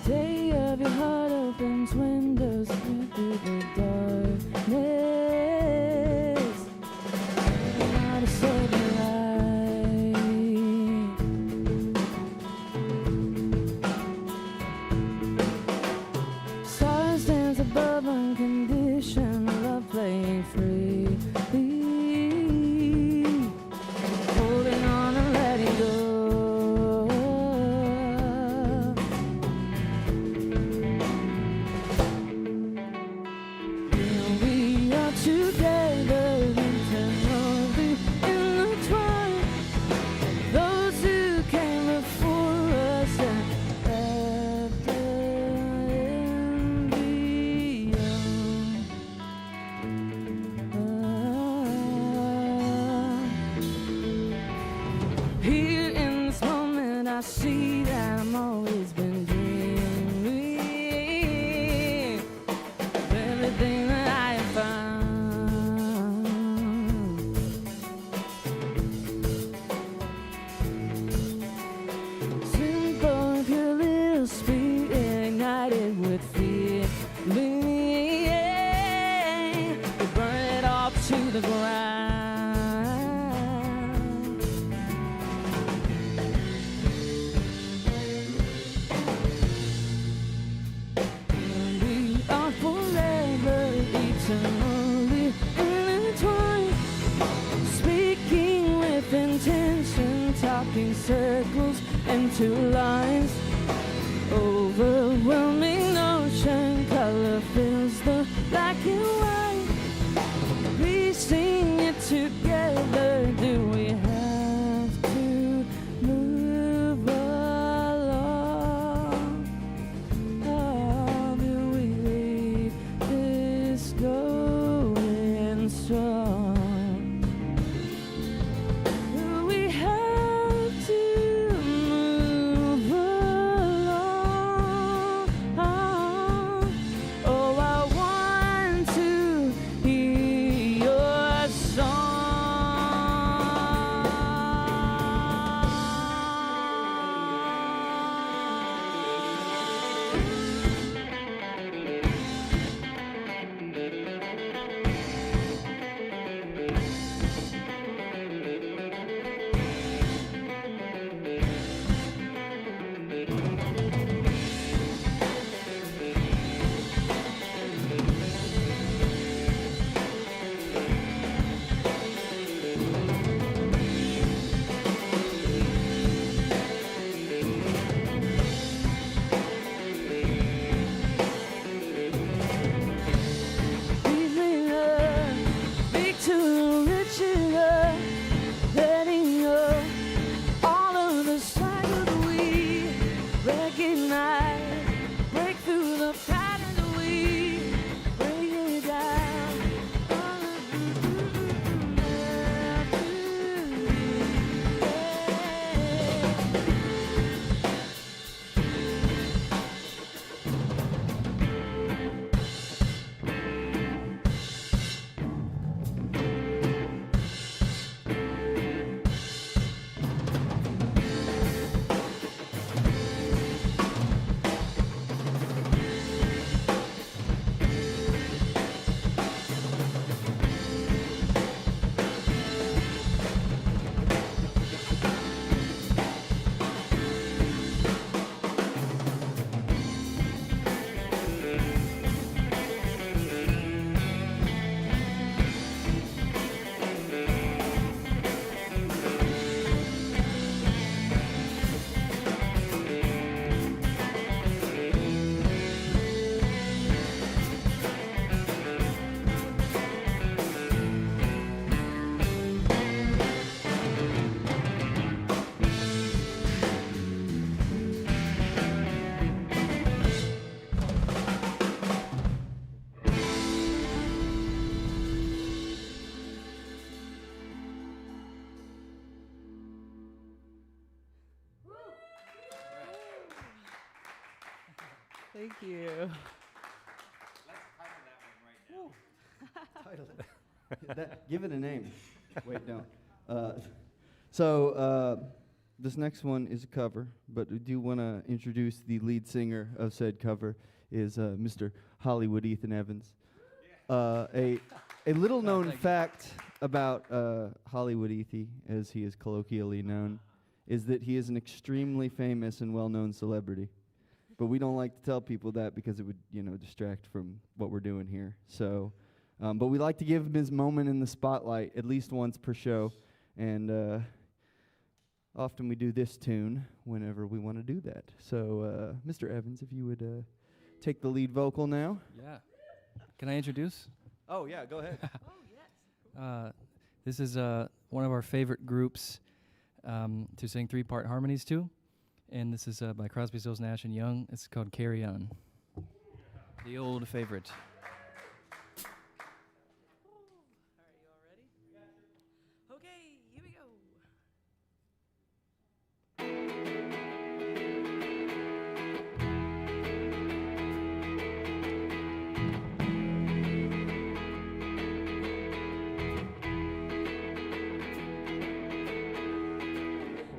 The day of your heart opens windows through the darkness. Not a sober light. Stars dance above unconditional love, playing freely, holding on and letting go. Here we are together, eternally intertwined. Those who came before us and left and beyond. Here in this moment, I see that I'm always been dreaming of everything that I have found. Simple, pure little spirit ignited with feeling. We burn it off to the ground. We are forever, eternally intertwined. Speaking with intention, talking circles and two lines. Overwhelming ocean color fills the black and white. We sing it together. Do we have to move along? Or do we leave this going strong? Do we have to move along? Oh, I want to Thank you. Title it. Give it a name. Wait, don't. So this next one is a cover, but we do want to introduce the lead singer of said cover is Mr. Hollywood Ethan Evans. A little known fact about Hollywood Ethy, as he is colloquially known, is that he is an extremely famous and well-known celebrity. But we don't like to tell people that because it would, distract from what we're doing here. So, but we like to give him his moment in the spotlight at least once per show, and often we do this tune whenever we want to do that. So, Mr. Evans, if you would take the lead vocal now. Yeah. Can I introduce? Oh, yeah, go ahead. This is one of our favorite groups to sing 3-part harmonies to. And this is by Crosby, Stills, Nash & Young. It's called Carry On. The old favorite. Are you all ready? Okay, here we go.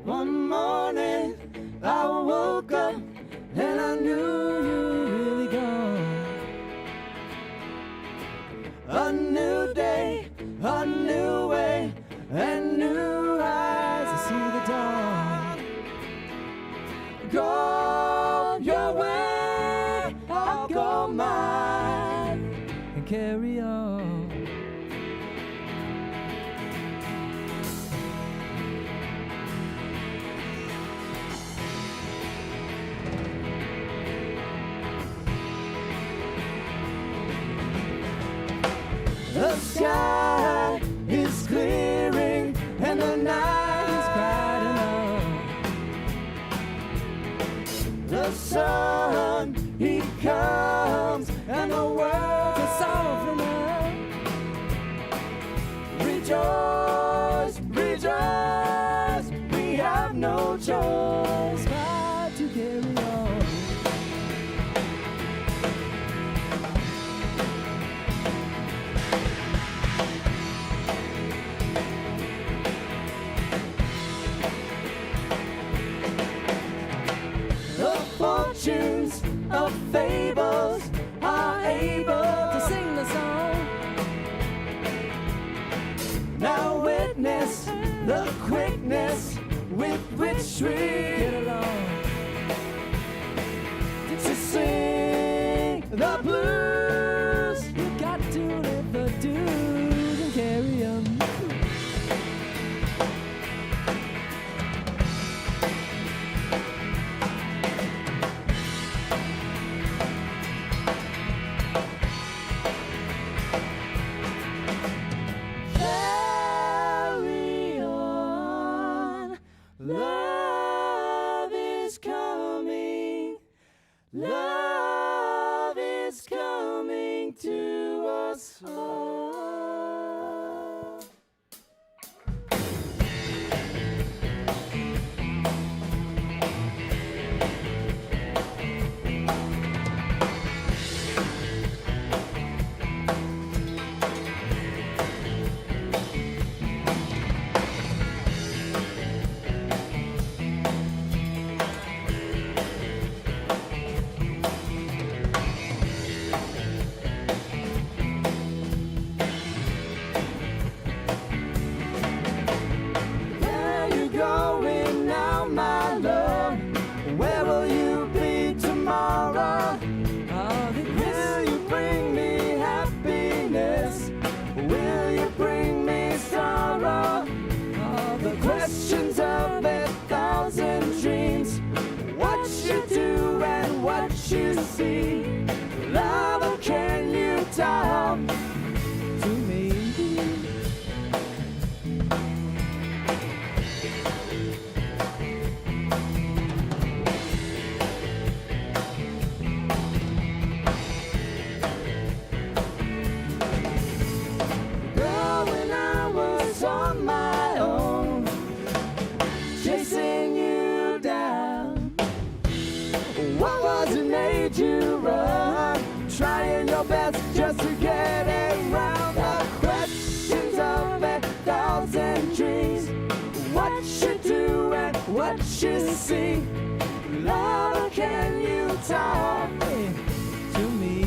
One morning I woke up and I knew you were really gone. A new day, a new way, and new eyes to see the dawn. Go your way, I'll go mine, and carry on. The sky is clearing and the night is bright enough. The sun, he comes and the world is soften up. Rejoice, rejoice, we have no choice but to carry on. Fortunes of fables are able to sing the song. Now witness the quickness with which we get along. To sing the blues, you got to live the dues and carry on. Love is coming. Love is coming to us all. You see, lover, can you talk to me? Girl, when I was on my own, chasing you down, what was your name? made you run, trying your best just to get around the questions of 1,000 dreams. What you do and what you see. Love, can you talk to me?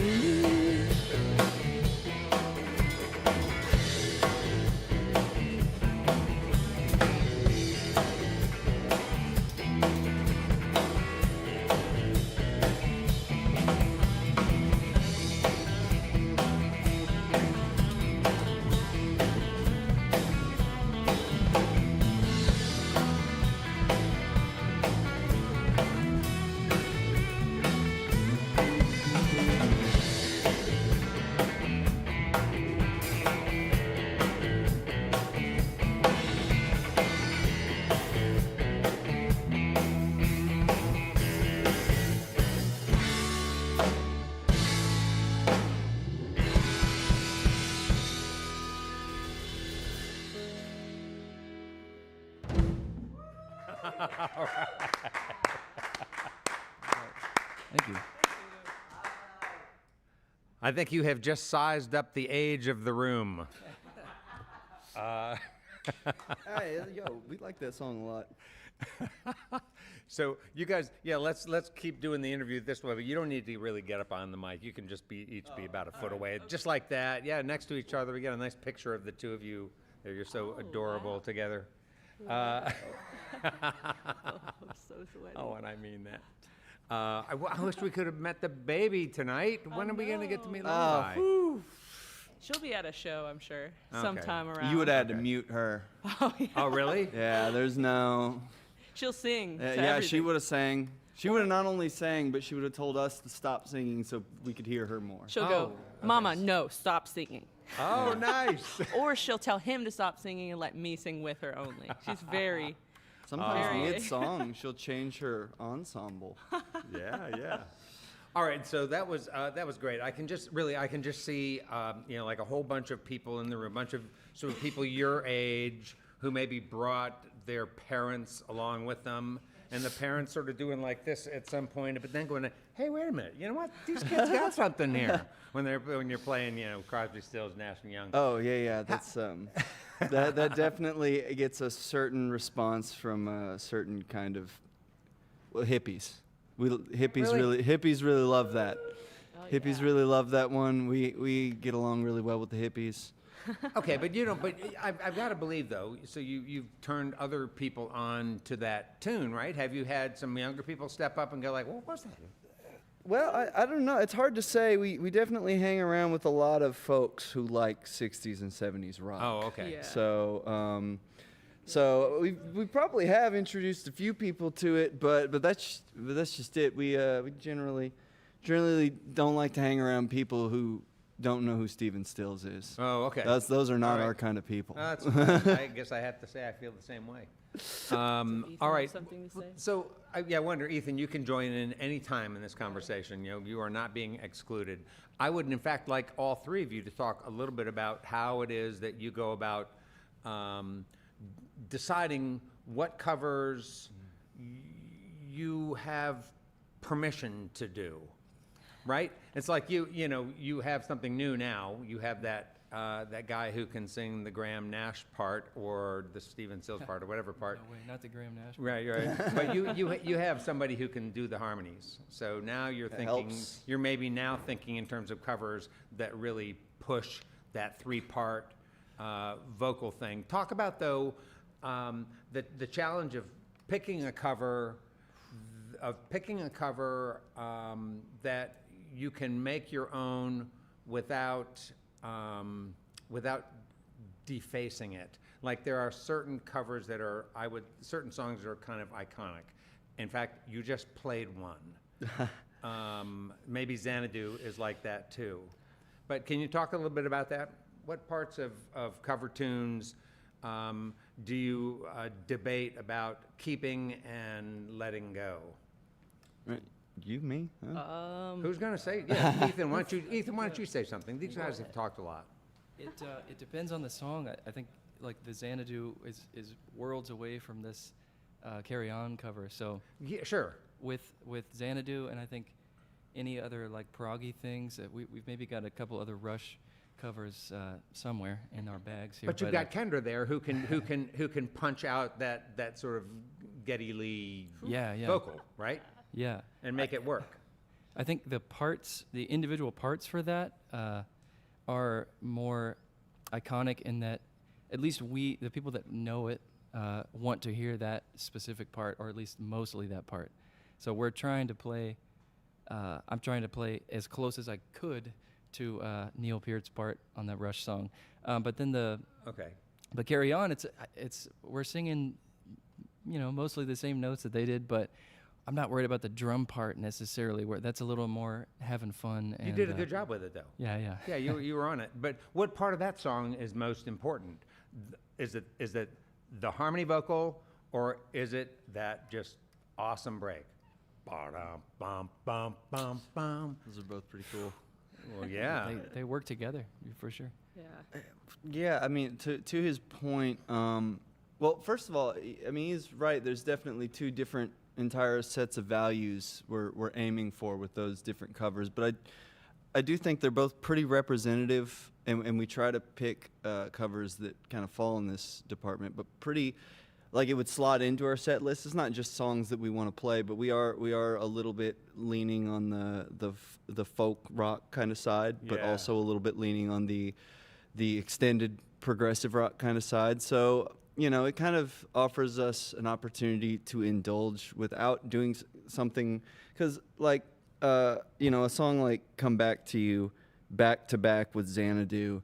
Thank you. I think you have just sized up the age of the room. Hey, yo, we like that song a lot. So you guys, yeah, let's keep doing the interview this way, but you don't need to really get up on the mic. You can just each be about a foot away, just like that. Yeah, next to each other. We got a nice picture of the two of you. There, you're so adorable together. I'm so sweaty. Oh, and I mean that. I wish we could have met the baby tonight. When are we going to get to meet Lullaby? She'll be at a show, I'm sure, Okay. sometime around. You would have had to mute her. Oh, yeah. Oh, really? Yeah, there's no. She'll sing. to Yeah, she everything. would have sang. She would have not only sang, but she would have told us to stop singing so we could hear her more. She'll Oh, go, okay. Mama, no, stop singing. Oh, nice. Or she'll tell him to stop singing and let me sing with her only. She's very. Sometimes Very- mid-song, she'll change her ensemble. Yeah. All right, so that was great. I can just see like a whole bunch of people in the room, a bunch of sort of people your age who maybe brought their parents along with them, and the parents sort of doing like this at some point, but then going, hey, wait a minute, you know what? These kids got something here when you're playing, Crosby, Stills, Nash and Young. Oh yeah, that's that definitely gets a certain response from a certain kind of hippies. Hippies really love that. Oh, Hippies yeah. really love that one. We get along really well with the hippies. Okay, but I've got to believe though. So you've turned other people on to that tune, right? Have you had some younger people step up and go like, "What was that?" Well, I don't know. It's hard to say. We definitely hang around with a lot of folks who like 60s and 70s rock. Oh, okay. Yeah. So we probably have introduced a few people to it, but that's just it. We generally don't like to hang around people who don't know who Stephen Stills is. Oh, okay. Those are not All right. our kind of people. That's fine. I guess I have to say I feel the same way. Ethan All have right. something to say? So I wonder, Ethan, you can join in any time in this conversation. You are not being excluded. I would, in fact, like all three of you to talk a little bit about how it is that you go about deciding what covers you have permission to do. Right? It's like you have something new now. You have that guy who can sing the Graham Nash part or the Stephen Stills part or whatever part. No way, not the Graham Nash. Right. But you have somebody who can do the harmonies. So now you're thinking, helps. you're maybe now thinking in terms of covers that really push that three-part vocal thing. Talk about though the challenge of picking a cover that you can make your own without defacing it. Like there are certain covers that are certain songs that are kind of iconic. In fact, you just played one. Maybe Xanadu is like that too. But can you talk a little bit about that? What parts of cover tunes do you debate about keeping and letting go? Right. You, me? Huh? Who's going to say? Yeah, Ethan, why don't you say something? These guys have talked a lot. It depends on the song. I think like the Xanadu is worlds away from this Carry On cover. So Yeah, sure. with Xanadu, and I think any other like proggy things. We've maybe got a couple other Rush covers somewhere in our bags here. But you've got Kendra there who can punch out that sort of Geddy Lee vocal, right? Yeah. And make it work. I think the individual parts for that are more iconic in that at least the people that know it, want to hear that specific part, or at least mostly that part. So we're trying to play, I'm trying to play as close as I could to Neil Peart's part on that Rush song. But then but Carry On, we're singing, mostly the same notes that they did, but I'm not worried about the drum part necessarily, where that's a little more having fun. You did a good job with it, though. Yeah. Yeah, you were on it. But what part of that song is most important? Is it the harmony vocal, or is it that just awesome break? Bum, bum, bum, bum. Those are both pretty cool. Well, yeah. They work together, for sure. Yeah. Yeah, I mean, to his point, well, first of all, I mean, he's right. There's definitely two different entire sets of values we're aiming for with those different covers. But I do think they're both pretty representative, and we try to pick covers that kind of fall in this department, but pretty, like it would slot into our set list. It's not just songs that we want to play, but we are a little bit leaning on the folk rock kind of side, but also a little bit leaning on the extended progressive rock kind of side. So, it kind of offers us an opportunity to indulge without doing something, because like, a song like Come Back to You, back to back with Xanadu,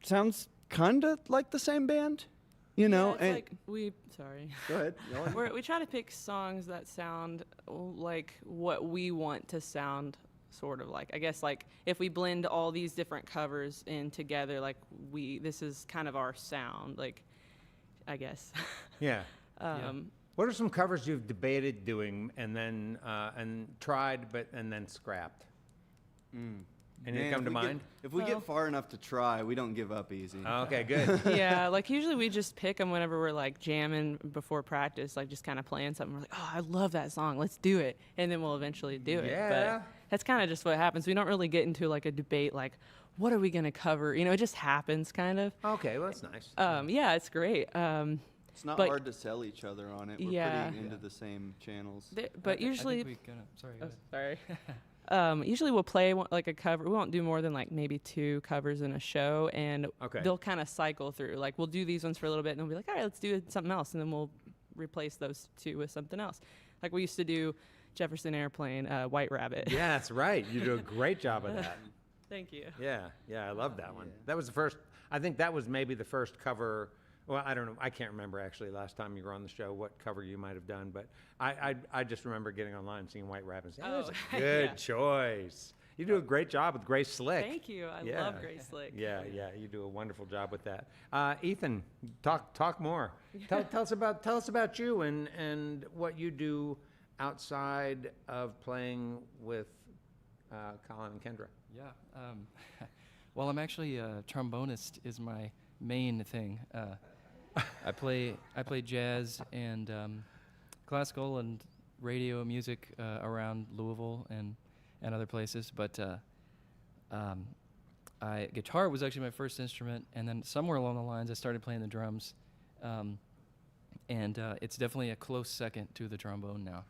sounds kind of like the same band, Yeah, it's and like sorry. Go ahead. We try to pick songs that sound like what we want to sound sort of like. I guess like if we blend all these different covers in together, like this is kind of our sound, like, I guess. Yeah. What are some covers you've debated doing and then tried and then scrapped? Anything come to mind? If we get far enough to try, we don't give up easy. Okay, good. Yeah, like usually we just pick them whenever we're like jamming before practice, like just kind of playing something. We're like, oh, I love that song. Let's do it. And then we'll eventually do it. Yeah. But that's kind of just what happens. We don't really get into like a debate like, what are we going to cover? It just happens kind of. Okay, well, that's nice. Yeah, it's great. It's not hard to sell each other on it. We're pretty into the same channels. But usually... I think sorry, go ahead. Sorry. Usually we'll play like a cover. We won't do more than like maybe 2 covers in a show, and they'll kind of cycle through. Like we'll do these ones for a little bit, and we'll be like, all right, let's do something else, and then we'll replace those 2 with something else. Like we used to do Jefferson Airplane, White Rabbit. Yeah, that's right. You do a great job of that. Thank you. Yeah, I love that one. That was the first, I think that was maybe the first cover. Well, I don't know. I can't remember actually last time you were on the show what cover you might have done, but I just remember getting online and seeing White Rabbit and saying, that's a good choice. You do a great job with Grace Slick. Thank you. I love Grace Slick. Yeah, you do a wonderful job with that. Ethan, talk more. Tell us about you and what you do outside of playing with Colin and Kendra. Yeah. Well, I'm actually a trombonist is my main thing. I play jazz and classical and radio music around Louisville and other places, but guitar was actually my first instrument, and then somewhere along the lines I started playing the drums, and it's definitely a close second to the trombone now.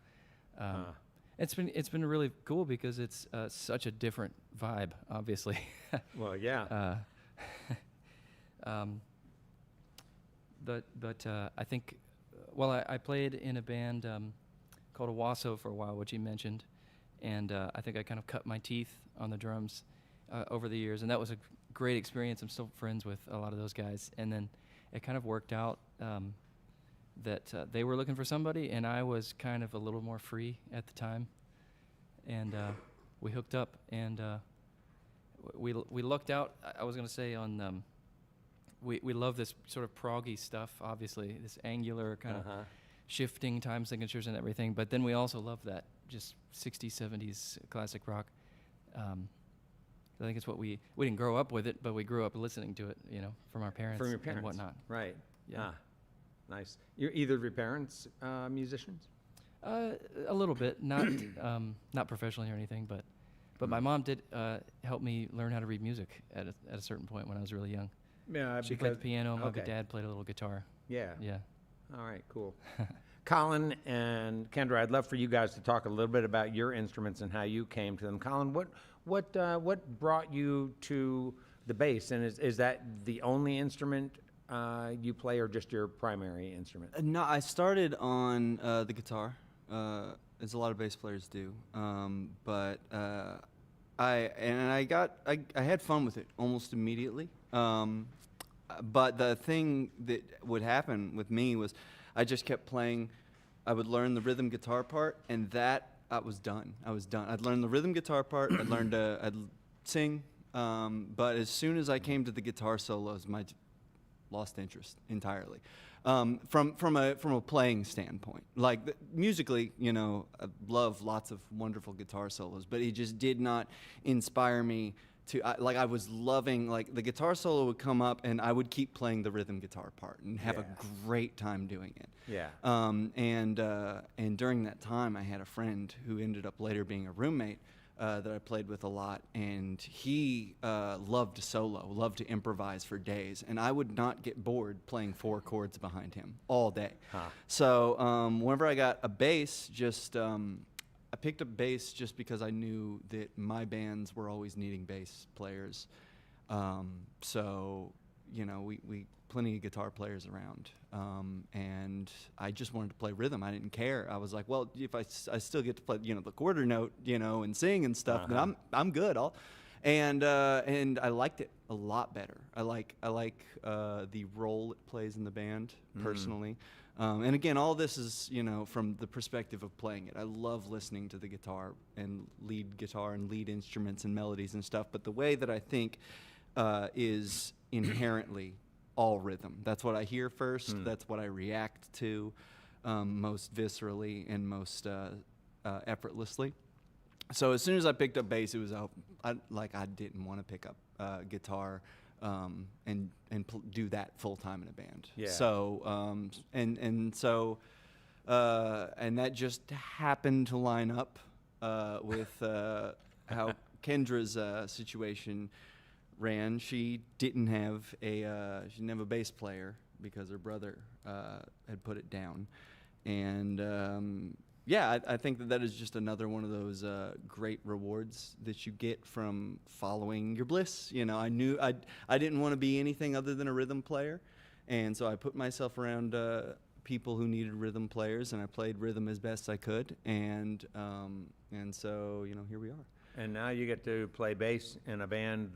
It's been really cool because it's such a different vibe, obviously. Well, yeah. But I think, I played in a band called Owasso for a while, which you mentioned, and I think I kind of cut my teeth on the drums over the years, and that was a great experience. I'm still friends with a lot of those guys, and then it kind of worked out that they were looking for somebody, and I was kind of a little more free at the time, and we hooked up, and we lucked out. I was going to say on we love this sort of proggy stuff, obviously, this angular kind of shifting time signatures and everything, but then we also love that just 60s, 70s classic rock. I think it's what we didn't grow up with it, but we grew up listening to it, from our parents, From your parents and whatnot. Right. Yeah. Nice. Either of your parents musicians? A little bit, not not professionally or anything, but my mom did help me learn how to read music at a certain point when I was really young. Yeah, She played the piano. My okay. dad played a little guitar. Yeah. Yeah. All right, cool. Colin and Kendra, I'd love for you guys to talk a little bit about your instruments and how you came to them. Colin, what brought you to the bass, and is that the only instrument you play, or just your primary instrument? No, I started on the guitar, as a lot of bass players do. But I had fun with it almost immediately. But the thing that would happen with me was I just kept playing. I would learn the rhythm guitar part, and that I was done. I'd learn the rhythm guitar part. I'd sing. But as soon as I came to the guitar solos, lost interest entirely. From a playing standpoint, like musically, I love lots of wonderful guitar solos, but it just did not inspire me to. I was loving, like, the guitar solo would come up, and I would keep playing the rhythm guitar part and have a great time doing it. Yeah. And during that time, I had a friend who ended up later being a roommate. That I played with a lot, and he loved to solo, loved to improvise for days, and I would not get bored playing 4 chords behind him all day. So whenever I got a bass, I picked up bass just because I knew that my bands were always needing bass players. So we plenty of guitar players around, and I just wanted to play rhythm. I didn't care. I was like, well, if I still get to play, the quarter note, and sing and stuff, then I'm good. And I liked it a lot better. I like the role it plays in the band personally. And again, all this is, from the perspective of playing it. I love listening to the guitar and lead instruments and melodies and stuff. But the way that I think is inherently all rhythm. That's what I hear first. That's what I react to most viscerally and most effortlessly. So as soon as I picked up bass, it was I didn't want to pick up guitar and do that full time in a band. Yeah. So and that just happened to line up with how Kendra's situation ran. She didn't have a bass player because her brother had put it down, and I think that is just another one of those great rewards that you get from following your bliss. I knew I didn't want to be anything other than a rhythm player, and so I put myself around people who needed rhythm players, and I played rhythm as best I could, and so here we are. And now you get to play bass in a band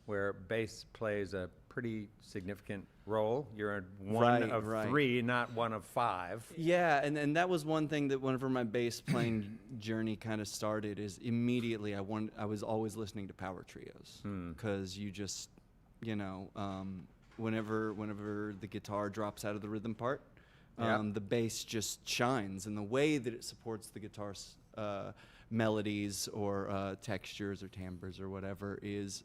where bass plays a pretty significant role. You're one of 3, not one of 5. Yeah, and that was one thing that whenever my bass playing journey kind of started, is immediately I was always listening to power trios, because you just, whenever the guitar drops out of the rhythm part, the bass just shines, and the way that it supports the guitar's melodies or textures or timbres or whatever is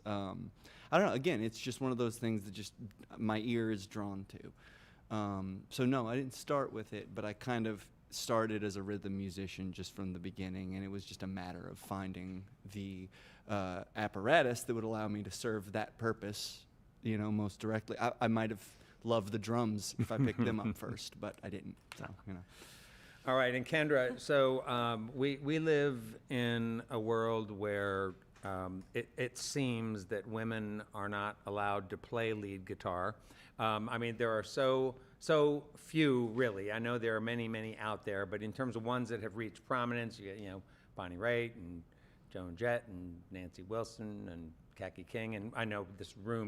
I don't know, again, it's just one of those things that just my ear is drawn to. So no, I didn't start with it, but I kind of started as a rhythm musician just from the beginning, and it was just a matter of finding the apparatus that would allow me to serve that purpose, most directly. I might have loved the drums if I picked them up first, but I didn't, so. All right, and Kendra, so we live in a world where it seems that women are not allowed to play lead guitar. There are so few, really. I know there are many out there, but in terms of ones that have reached prominence, you get, Bonnie Raitt and Joan Jett and Nancy Wilson and Kaki King, and I know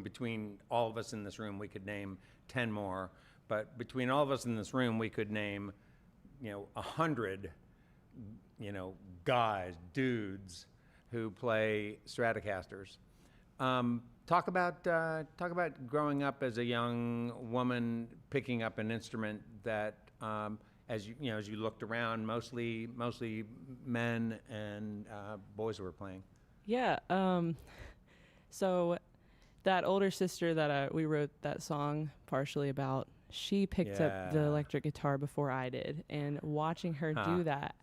between all of us in this room, we could name 10 more, but between all of us in this room, we could name 100, dudes who play Stratocasters. Talk about growing up as a young woman, picking up an instrument that, as you looked around, mostly men and boys who were playing. Yeah. So that older sister that we wrote that song partially about, she picked up the Yeah. electric guitar before I did, and watching her do that,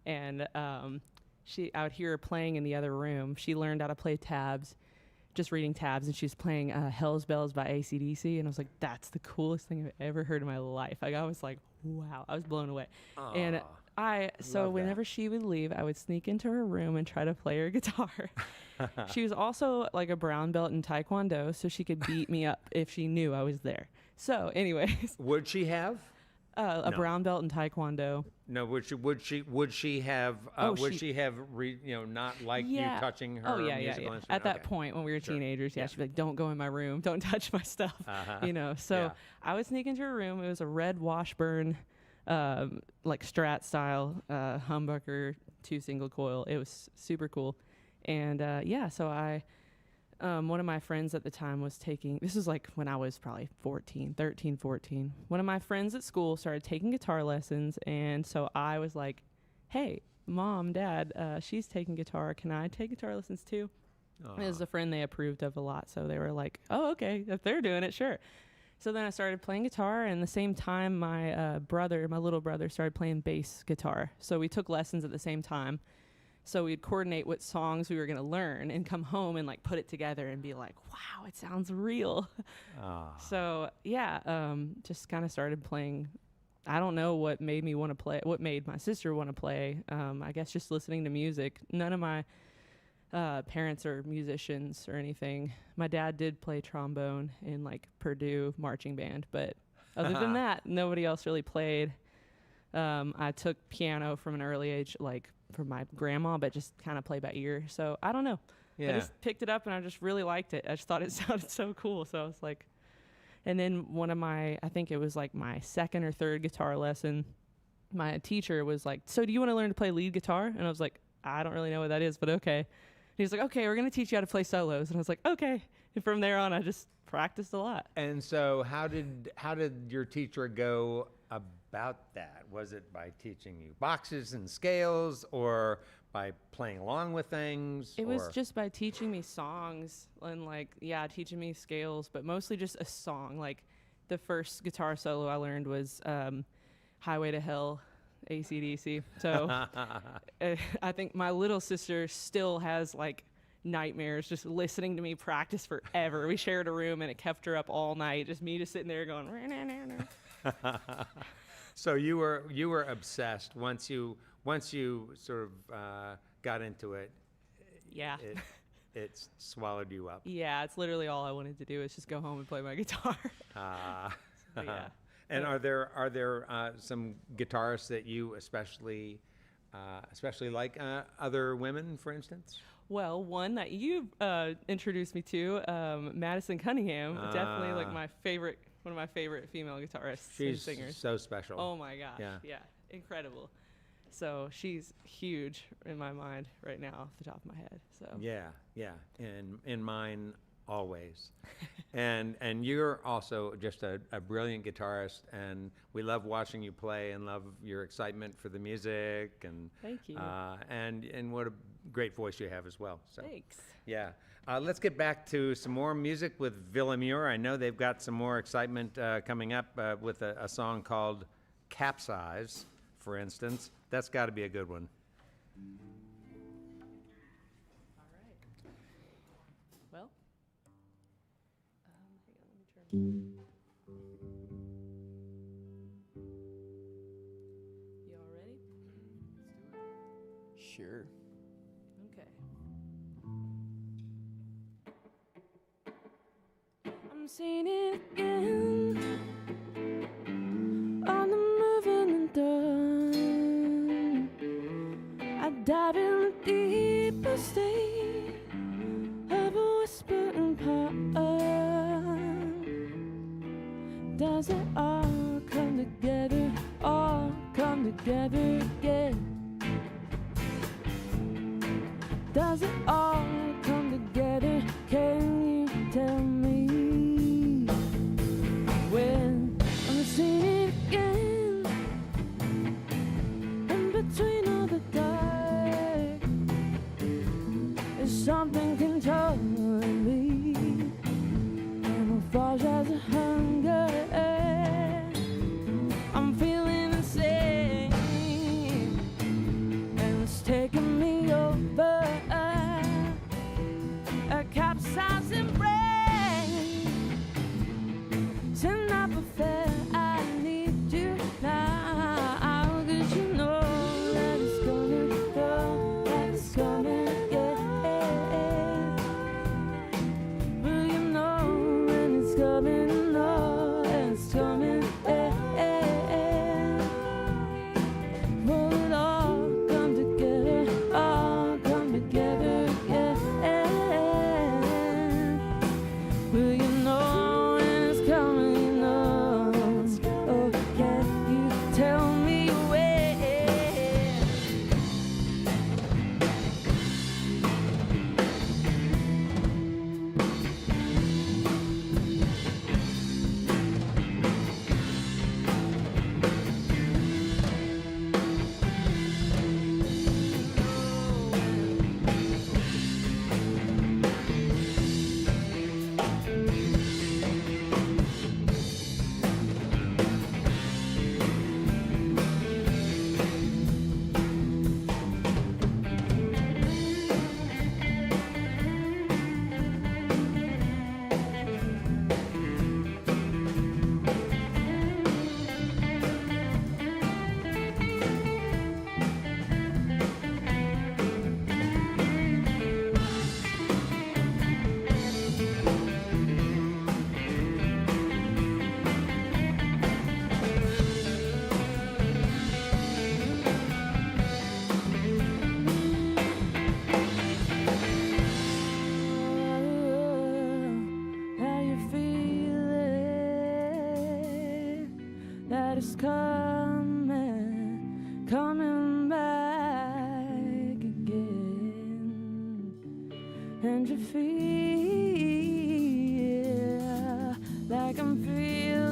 and I would hear her playing in the other room. She learned how to play tabs, just reading tabs, and she was playing Hell's Bells by AC/DC, and I was like, that's the coolest thing I've ever heard in my life. Like, I was like, wow, I was blown away. And so love whenever she would leave, I would sneak into her room and try to play her guitar. She was also like a brown belt in Taekwondo, so she could beat me up if she knew I was there. So anyways, Would she have? a No. brown belt in Taekwondo. No, would she have not like you touching her yeah, musical instrument? At that Okay. point when we were Sure. teenagers, Yeah. she'd be like, don't go in my room, don't touch my stuff, So Yeah. I would sneak into her room. It was a red Washburn, like Strat style humbucker 2 single coil. It was super cool. And so I, one of my friends at the time was taking, this was like when I was probably 13, 14. One of my friends at school started taking guitar lessons. And so I was like, hey, Mom, Dad, she's taking guitar. Can I take guitar lessons too? It was a friend they approved of a lot. So they were like, oh, okay, if they're doing it, sure. So then I started playing guitar, and the same time my little brother started playing bass guitar. So we took lessons at the same time. So we'd coordinate what songs we were going to learn and come home and like put it together and be like, wow, it sounds real. So just kind of started playing. I don't know what made me want to play, what made my sister want to play. I guess just listening to music. None of my parents are musicians or anything. My dad did play trombone in like Purdue marching band, but other than that, nobody else really played. I took piano from an early age, like from my grandma, but just kind of play by ear. So I don't know. I just picked it up and I just really liked it. I just thought it sounded so cool. So I was like, and then I think it was like my second or third guitar lesson, my teacher was like, so do you want to learn to play lead guitar? And I was like, I don't really know what that is, but okay. And he was like, okay, we're going to teach you how to play solos. And I was like, okay. And from there on, I just practiced a lot. And so how did your teacher go about that? Was it by teaching you boxes and scales, or by playing along with things? It was just by teaching me songs and teaching me scales, but mostly just a song. Like the first guitar solo I learned was Highway to Hell, AC/DC. So I think my little sister still has like nightmares just listening to me practice forever. We shared a room and it kept her up all night, just me just sitting there going So you were obsessed once you sort of got into it. Yeah. It swallowed you up. Yeah, it's literally all I wanted to do is just go home and play my guitar. So, yeah. And are there some guitarists that you especially like, other women, for instance? Well, one that you introduced me to, Madison Cunningham, definitely like one of my favorite female guitarists and She's singers. so special. Oh my gosh, yeah, incredible. So she's huge in my mind right now, off the top of my head. So Yeah, in mine always. and you're also just a brilliant guitarist, and we love watching you play and love your excitement for the music, and thank you. And what a great voice you have as well. So Thanks. yeah. Let's get back to some more music with Villa Mure. I know they've got some more excitement coming up with a song called Capsize, for instance. That's got to be a good one. All right. Well, hang on, let me turn. You all ready? Sure. Okay. I'm seeing it again on the move in the dark. I dive in the deeper state of a whispering part. Does it all come together? All come together again? Does it all come together? Can you tell me when I'm seeing it again? In between all the dark, there's something controlling me. Camouflage as a hunger. it's coming, coming back again. And you feel like I'm feeling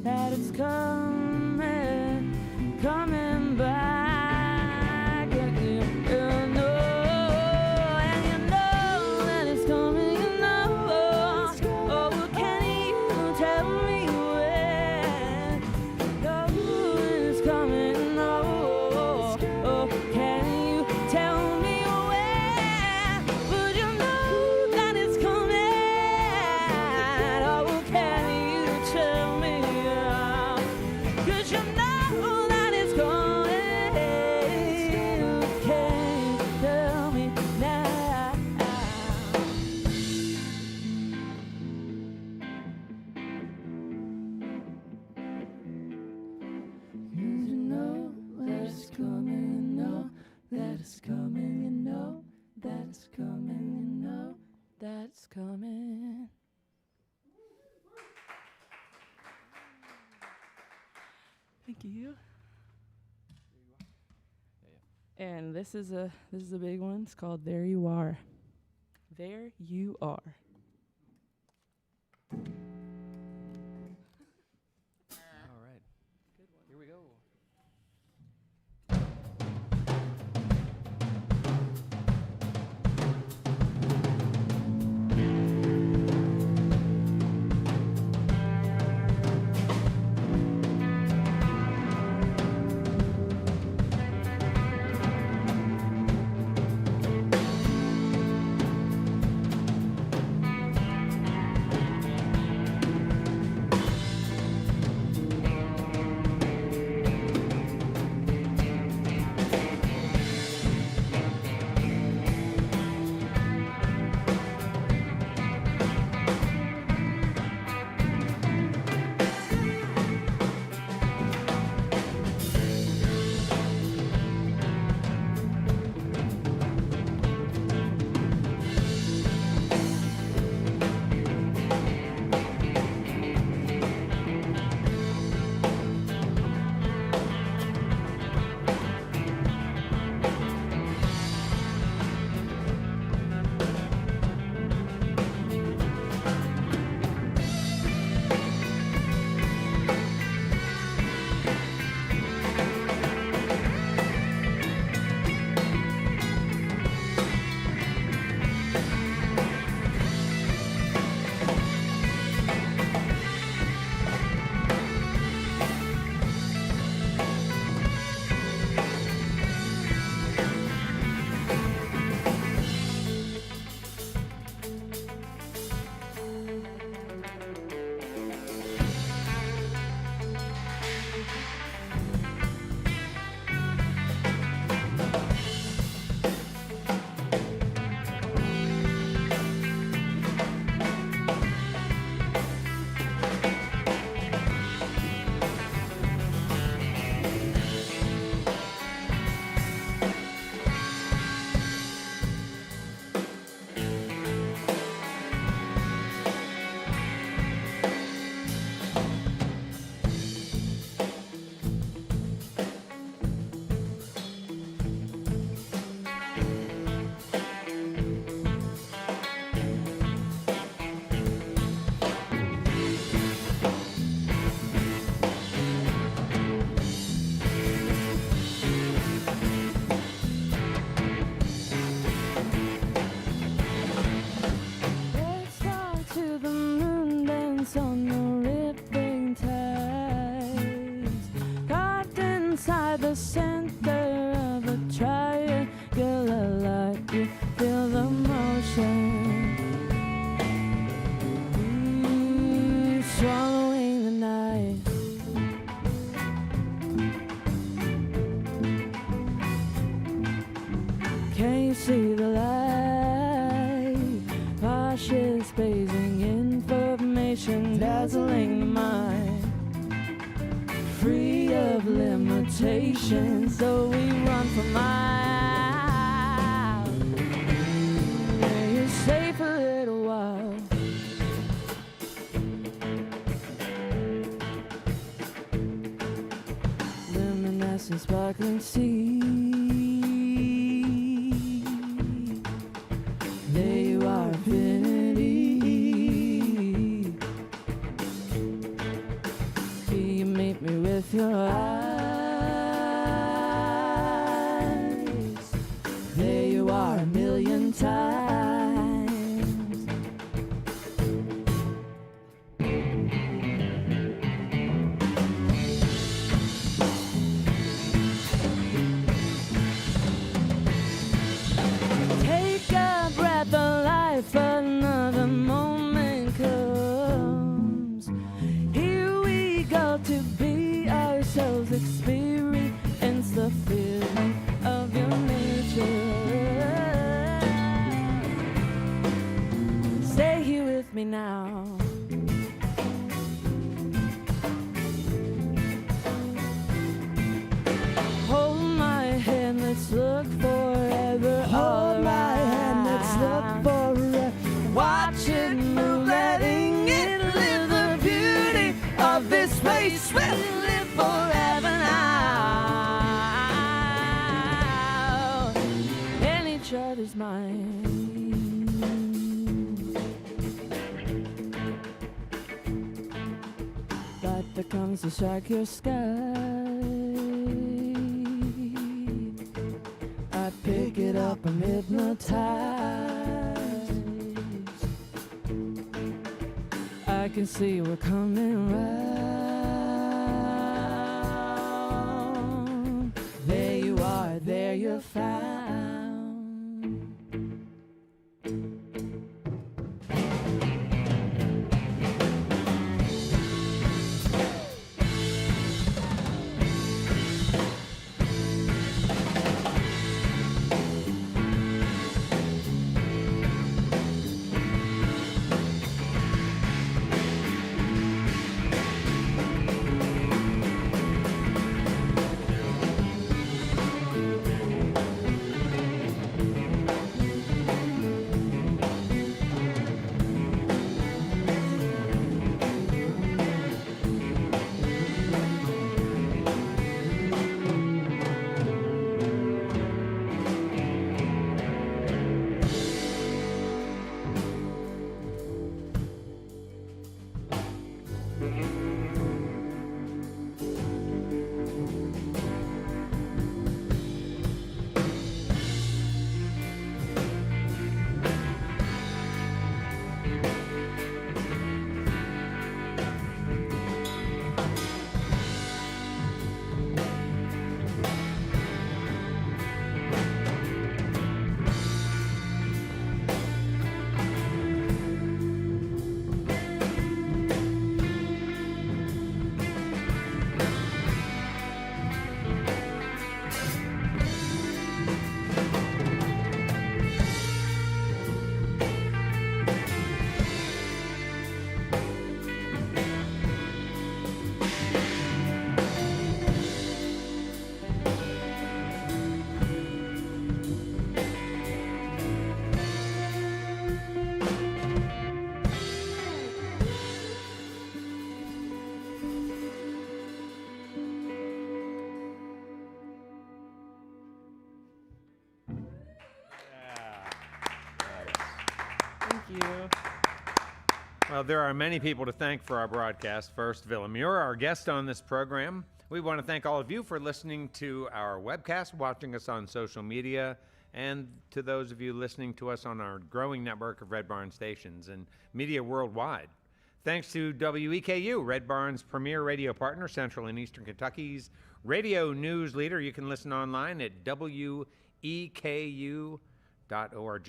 that it's coming, coming back again. You know, and you know that it's coming, you know. Oh, can you tell me when? Oh, it's coming, oh, oh, can you tell me when? But you know that it's coming. Oh, can you tell me? 'Cause you know that it's coming. Can you tell me now? You know that it's coming, you know that it's coming, you know that it's coming, you know that it's coming. Thank you. And this is a big one. It's called There You Are. There you are. All right. Here we go. see the light, cautious phasing information, dazzling the mind, free of limitations, so we run for miles. Yeah, you're safe a little while. past and sparkling sea. There you are, infinity. Here you meet me with your eyes. There you are, a million times. Take a breath of life, another moment comes. Here we go to be ourselves, experience the feeling of your nature. Stay here with me now. Hold my hand, let's look forever. Hold my hand, let's look forever. Watch it move, letting it live the beauty of this place. We'll live forever now. In each other's minds. Light that comes to strike your sky. I pick it up, I'm hypnotized. I can see we're coming round. There you are, there you're found. Well, there are many people to thank for our broadcast. First, Villa Mure, our guest on this program. We want to thank all of you for listening to our webcast, watching us on social media, and to those of you listening to us on our growing network of Red Barn stations and media worldwide. Thanks to WEKU, Red Barn's premier radio partner, Central and Eastern Kentucky's radio news leader. You can listen online at weku.org.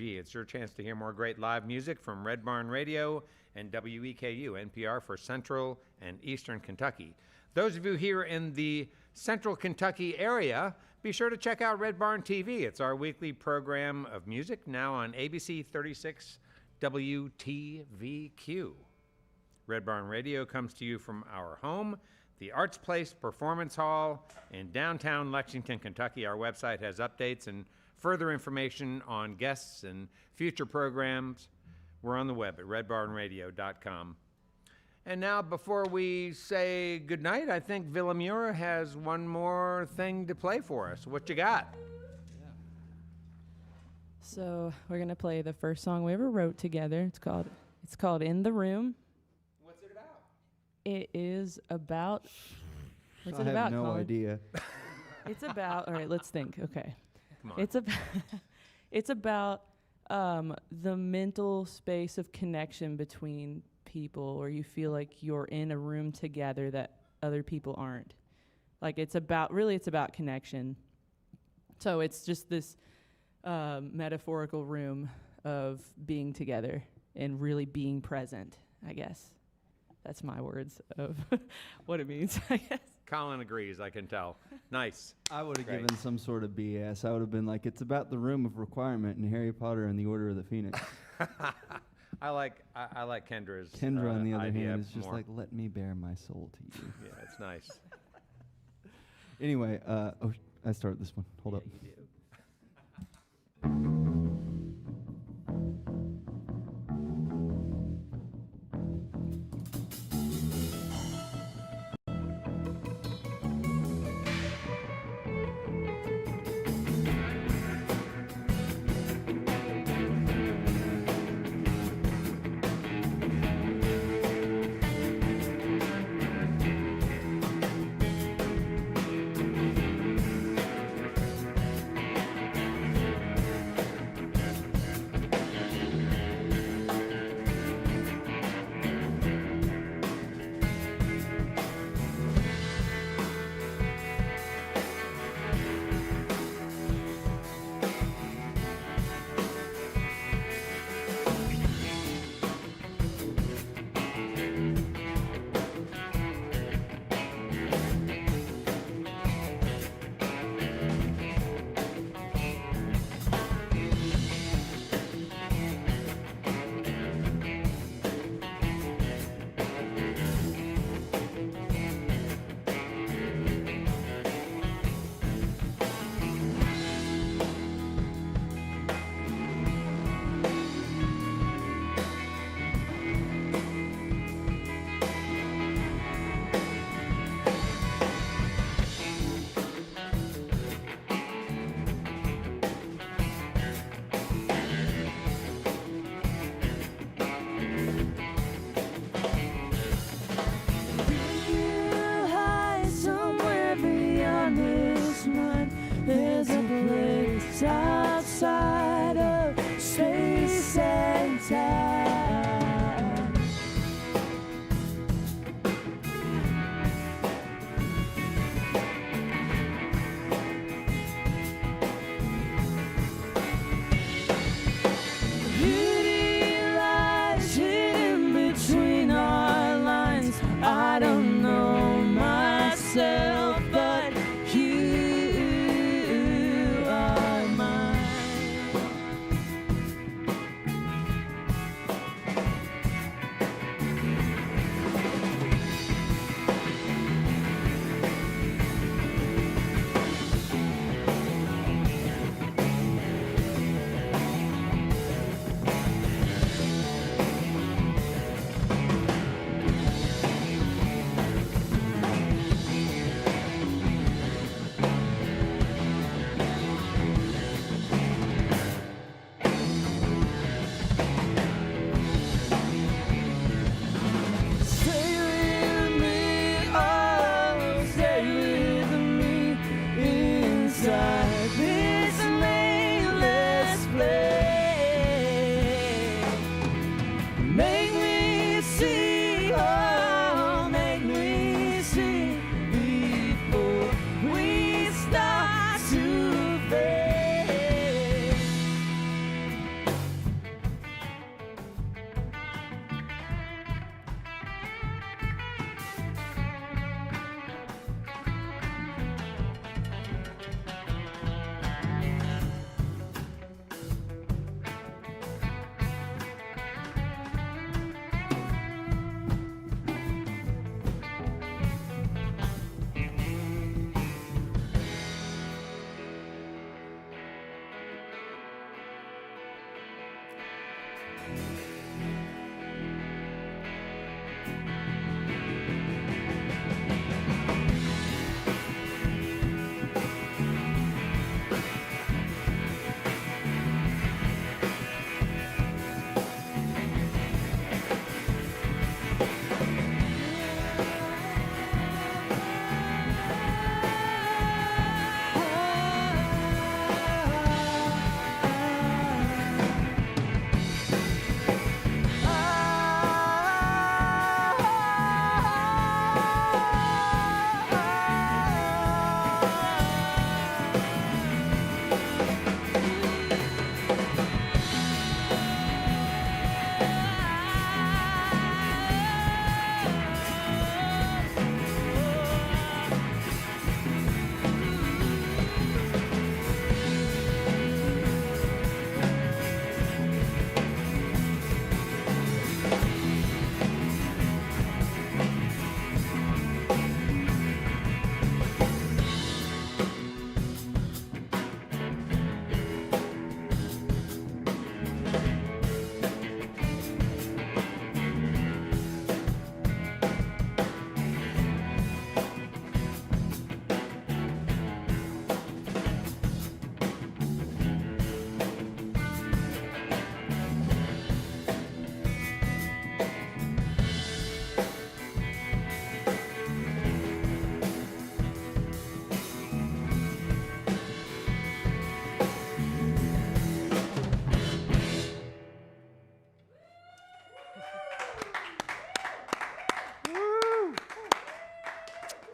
It's your chance to hear more great live music from Red Barn Radio and WEKU, NPR for Central and Eastern Kentucky. Those of you here in the Central Kentucky area, be sure to check out Red Barn TV. It's our weekly program of music, now on ABC 36 WTVQ. Red Barn Radio comes to you from our home, the Arts Place Performance Hall in downtown Lexington, Kentucky. Our website has updates and further information on guests and future programs. We're on the web at redbarnradio.com. And now, before we say goodnight, I think Villa Mure has one more thing to play for us. What you got? So we're gonna play the first song we ever wrote together. It's called "In the Room." What's it about? It is about. What's I it about? have no Colin? idea. It's about. All right, let's think. Okay. Come on. It's about. It's about the mental space of connection between people, where you feel like you're in a room together that other people aren't. Like it's about connection. So it's just this metaphorical room of being together and really being present, I guess. That's my words of what it means, I guess. Colin agrees, I can tell. Nice. I would have Great. given some sort of BS. I would have been like, it's about the room of requirement in Harry Potter and the Order of the Phoenix. I like Kendra's Kendra, on the other idea hand, is just more. like, let me bare my soul to you. Yeah, it's nice. Anyway, I started this one. Hold up. You do.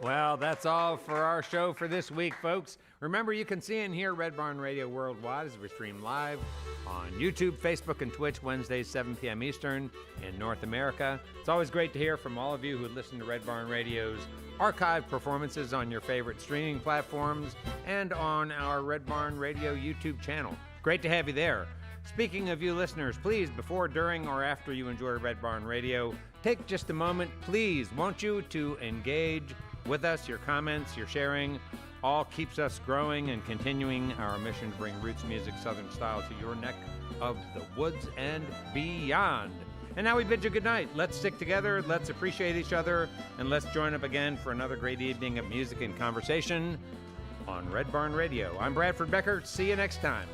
Well, that's all for our show for this week, folks. Remember, you can see and hear Red Barn Radio worldwide as we stream live on YouTube, Facebook, and Twitch Wednesdays, 7 p.m. Eastern in North America. It's always great to hear from all of you who listen to Red Barn Radio's archived performances on your favorite streaming platforms and on our Red Barn Radio YouTube channel. Great to have you there. Speaking of you listeners, please, before, during, or after you enjoy Red Barn Radio, take just a moment, please, won't you, to engage with us. Your comments, your sharing, all keeps us growing and continuing our mission to bring roots music, Southern style, to your neck of the woods and beyond. And now we bid you good night. Let's stick together, let's appreciate each other, and let's join up again for another great evening of music and conversation on Red Barn Radio. I'm Bradford Becker. See you next time.